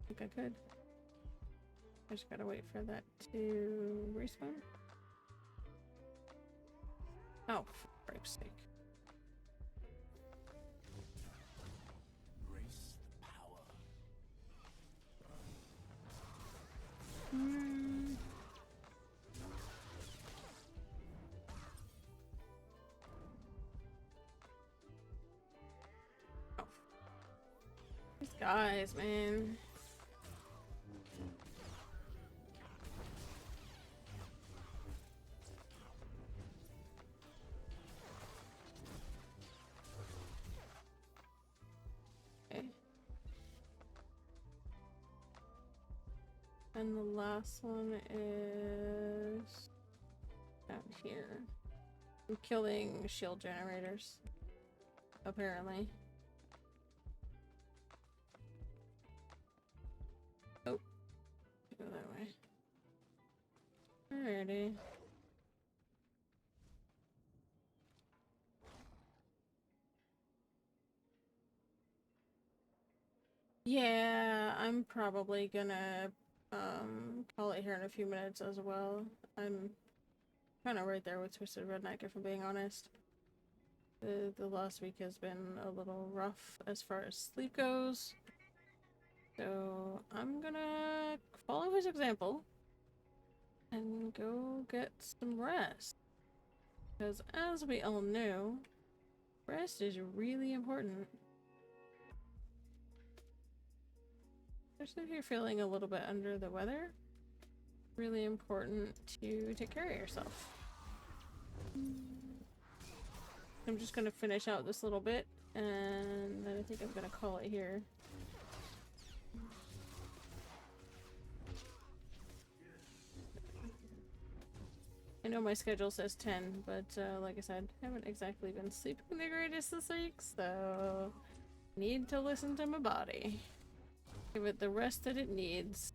A: I think I could. I just gotta wait for that to respawn. Oh, for cripe's sake.
H: Embrace the power.
A: Oh. These guys, man. And the last one is down here. I'm killing shield generators. Apparently. Oh. Go that way. Alrighty. Yeah, I'm probably gonna call it here in a few minutes as well. I'm kind of right there with Twisted Redneck, if I'm being honest. The last week has been a little rough as far as sleep goes. So I'm gonna follow his example and go get some rest. Because as we all know, rest is really important. Especially if you're feeling a little bit under the weather. Really important to take care of yourself. I'm just gonna finish out this little bit, and then I think I'm gonna call it here. I know my schedule says 10, but like I said, I haven't exactly been sleeping the greatest this week, so need to listen to my body. Give it the rest that it needs.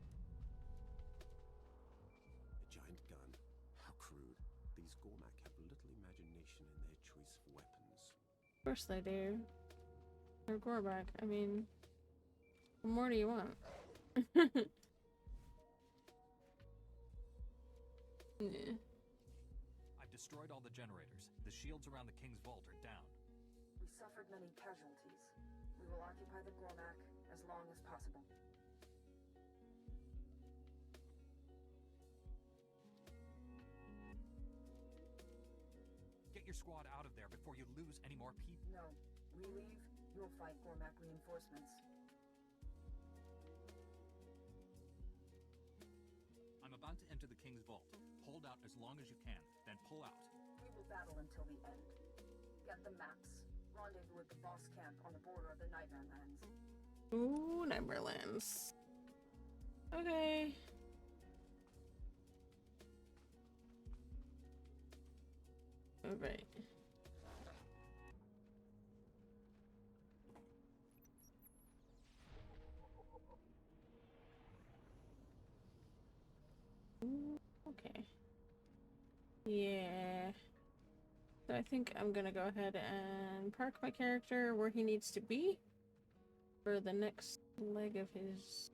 N: A giant gun. How crude. These Gormak have little imagination in their choice of weapons.
A: Of course they do. They're Gorback. I mean, what more do you want? Yeah.
T: I've destroyed all the generators. The shields around the King's Vault are down.
U: We suffered many casualties. We will occupy the Gormak as long as possible.
T: Get your squad out of there before you lose any more people.
U: No. We leave, you'll fight Gormak reinforcements.
T: I'm about to enter the King's Vault. Hold out as long as you can, then pull out.
U: We will battle until the end. Get the maps. Rendezvous at the boss camp on the border of the Nightmare Lands.
A: Ooh, Nightmarelands. Okay. Alright. Okay. Yeah. So I think I'm gonna go ahead and park my character where he needs to be for the next leg of his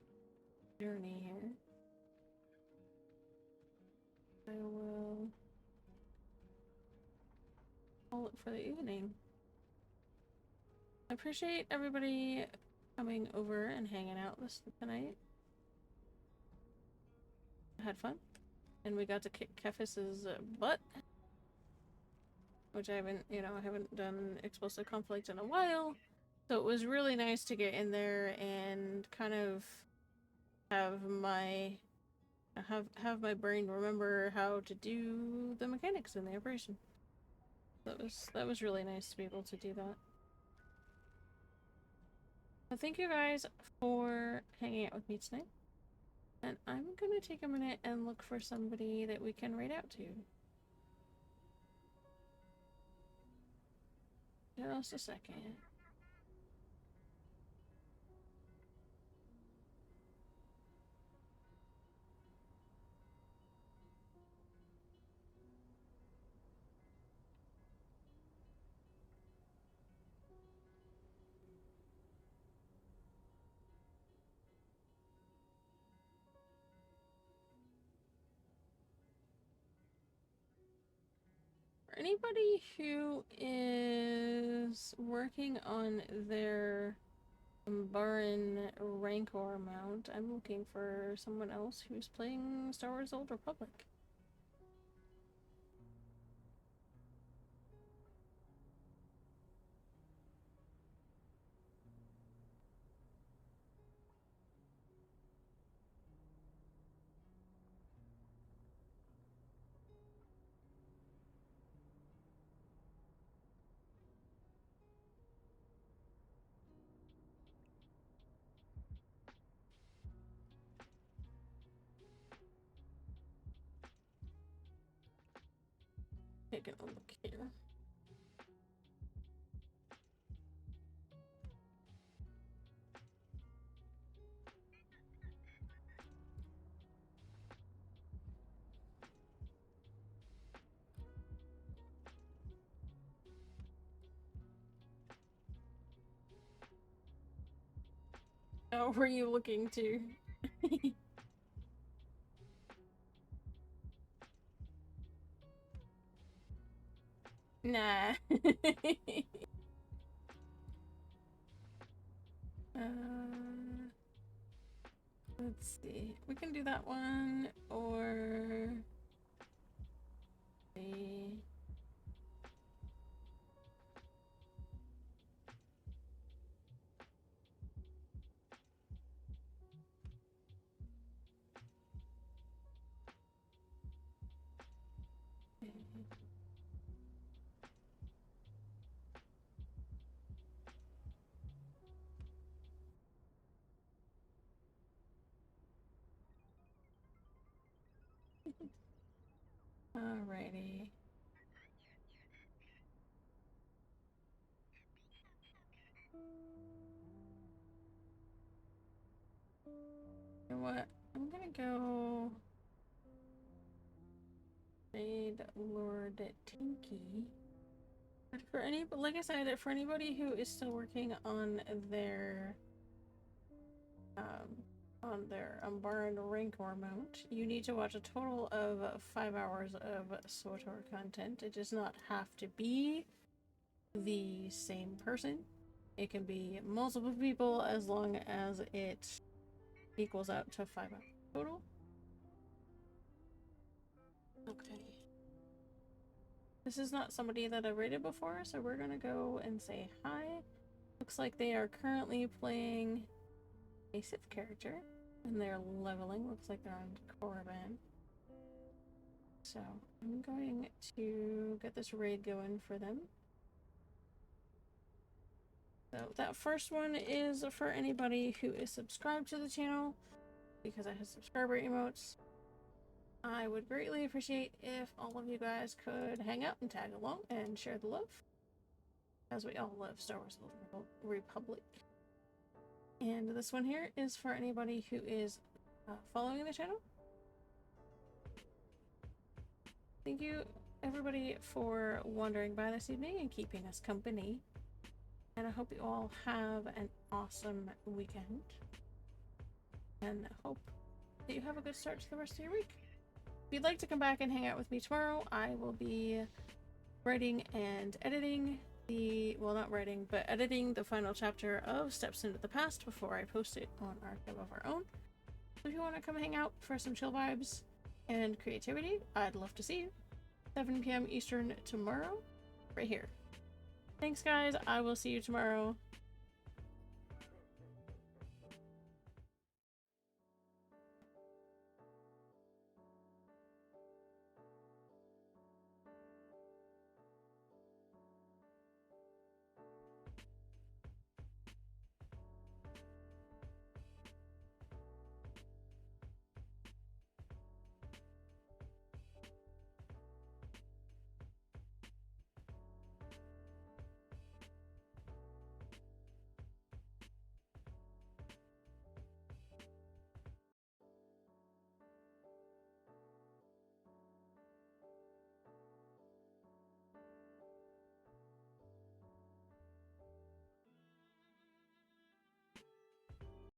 A: journey here. I will call it for the evening. I appreciate everybody coming over and hanging out tonight. I had fun. And we got to kick Kephess's butt. Which I haven't done explosive conflict in a while. So it was really nice to get in there and kind of have my brain remember how to do the mechanics in the operation. That was really nice to be able to do that. So thank you guys for hanging out with me tonight. And I'm gonna take a minute and look for somebody that we can raid out to. Just a second. For anybody who is working on their Baron Rancor mount, I'm looking for someone else who's playing Star Wars: Old Republic. taking a look here. Oh, were you looking to? Nah. Let's see. We can do that one, or the. Alrighty. You know what? I'm gonna go raid Lord Tinky. But for any, like I said, for anybody who is still working on their Unbarred Rancor mount, you need to watch a total of 5 hours of SWTOR content. It does not have to be the same person. It can be multiple people as long as it equals out to 5 hours total. Okay. This is not somebody that I've rated before, so we're gonna go and say hi. Looks like they are currently playing a Sith character, and they're leveling. Looks like they're on Korriban. So I'm going to get this raid going for them. So that first one is for anybody who is subscribed to the channel, because I have subscriber emotes. I would greatly appreciate if all of you guys could hang out and tag along and share the love, as we all love Star Wars: The Old Republic. And this one here is for anybody who is following the channel. Thank you, everybody, for wandering by this evening and keeping us company. And I hope you all have an awesome weekend. And I hope that you have a good start to the rest of your week. If you'd like to come back and hang out with me tomorrow, I will be writing and editing well, not writing, but editing the final chapter of Steps into the Past before I post it on Archive of Our Own. So if you want to come hang out for some chill vibes and creativity, I'd love to see you. 7 p.m. Eastern tomorrow, right here. Thanks, guys. I will see you tomorrow.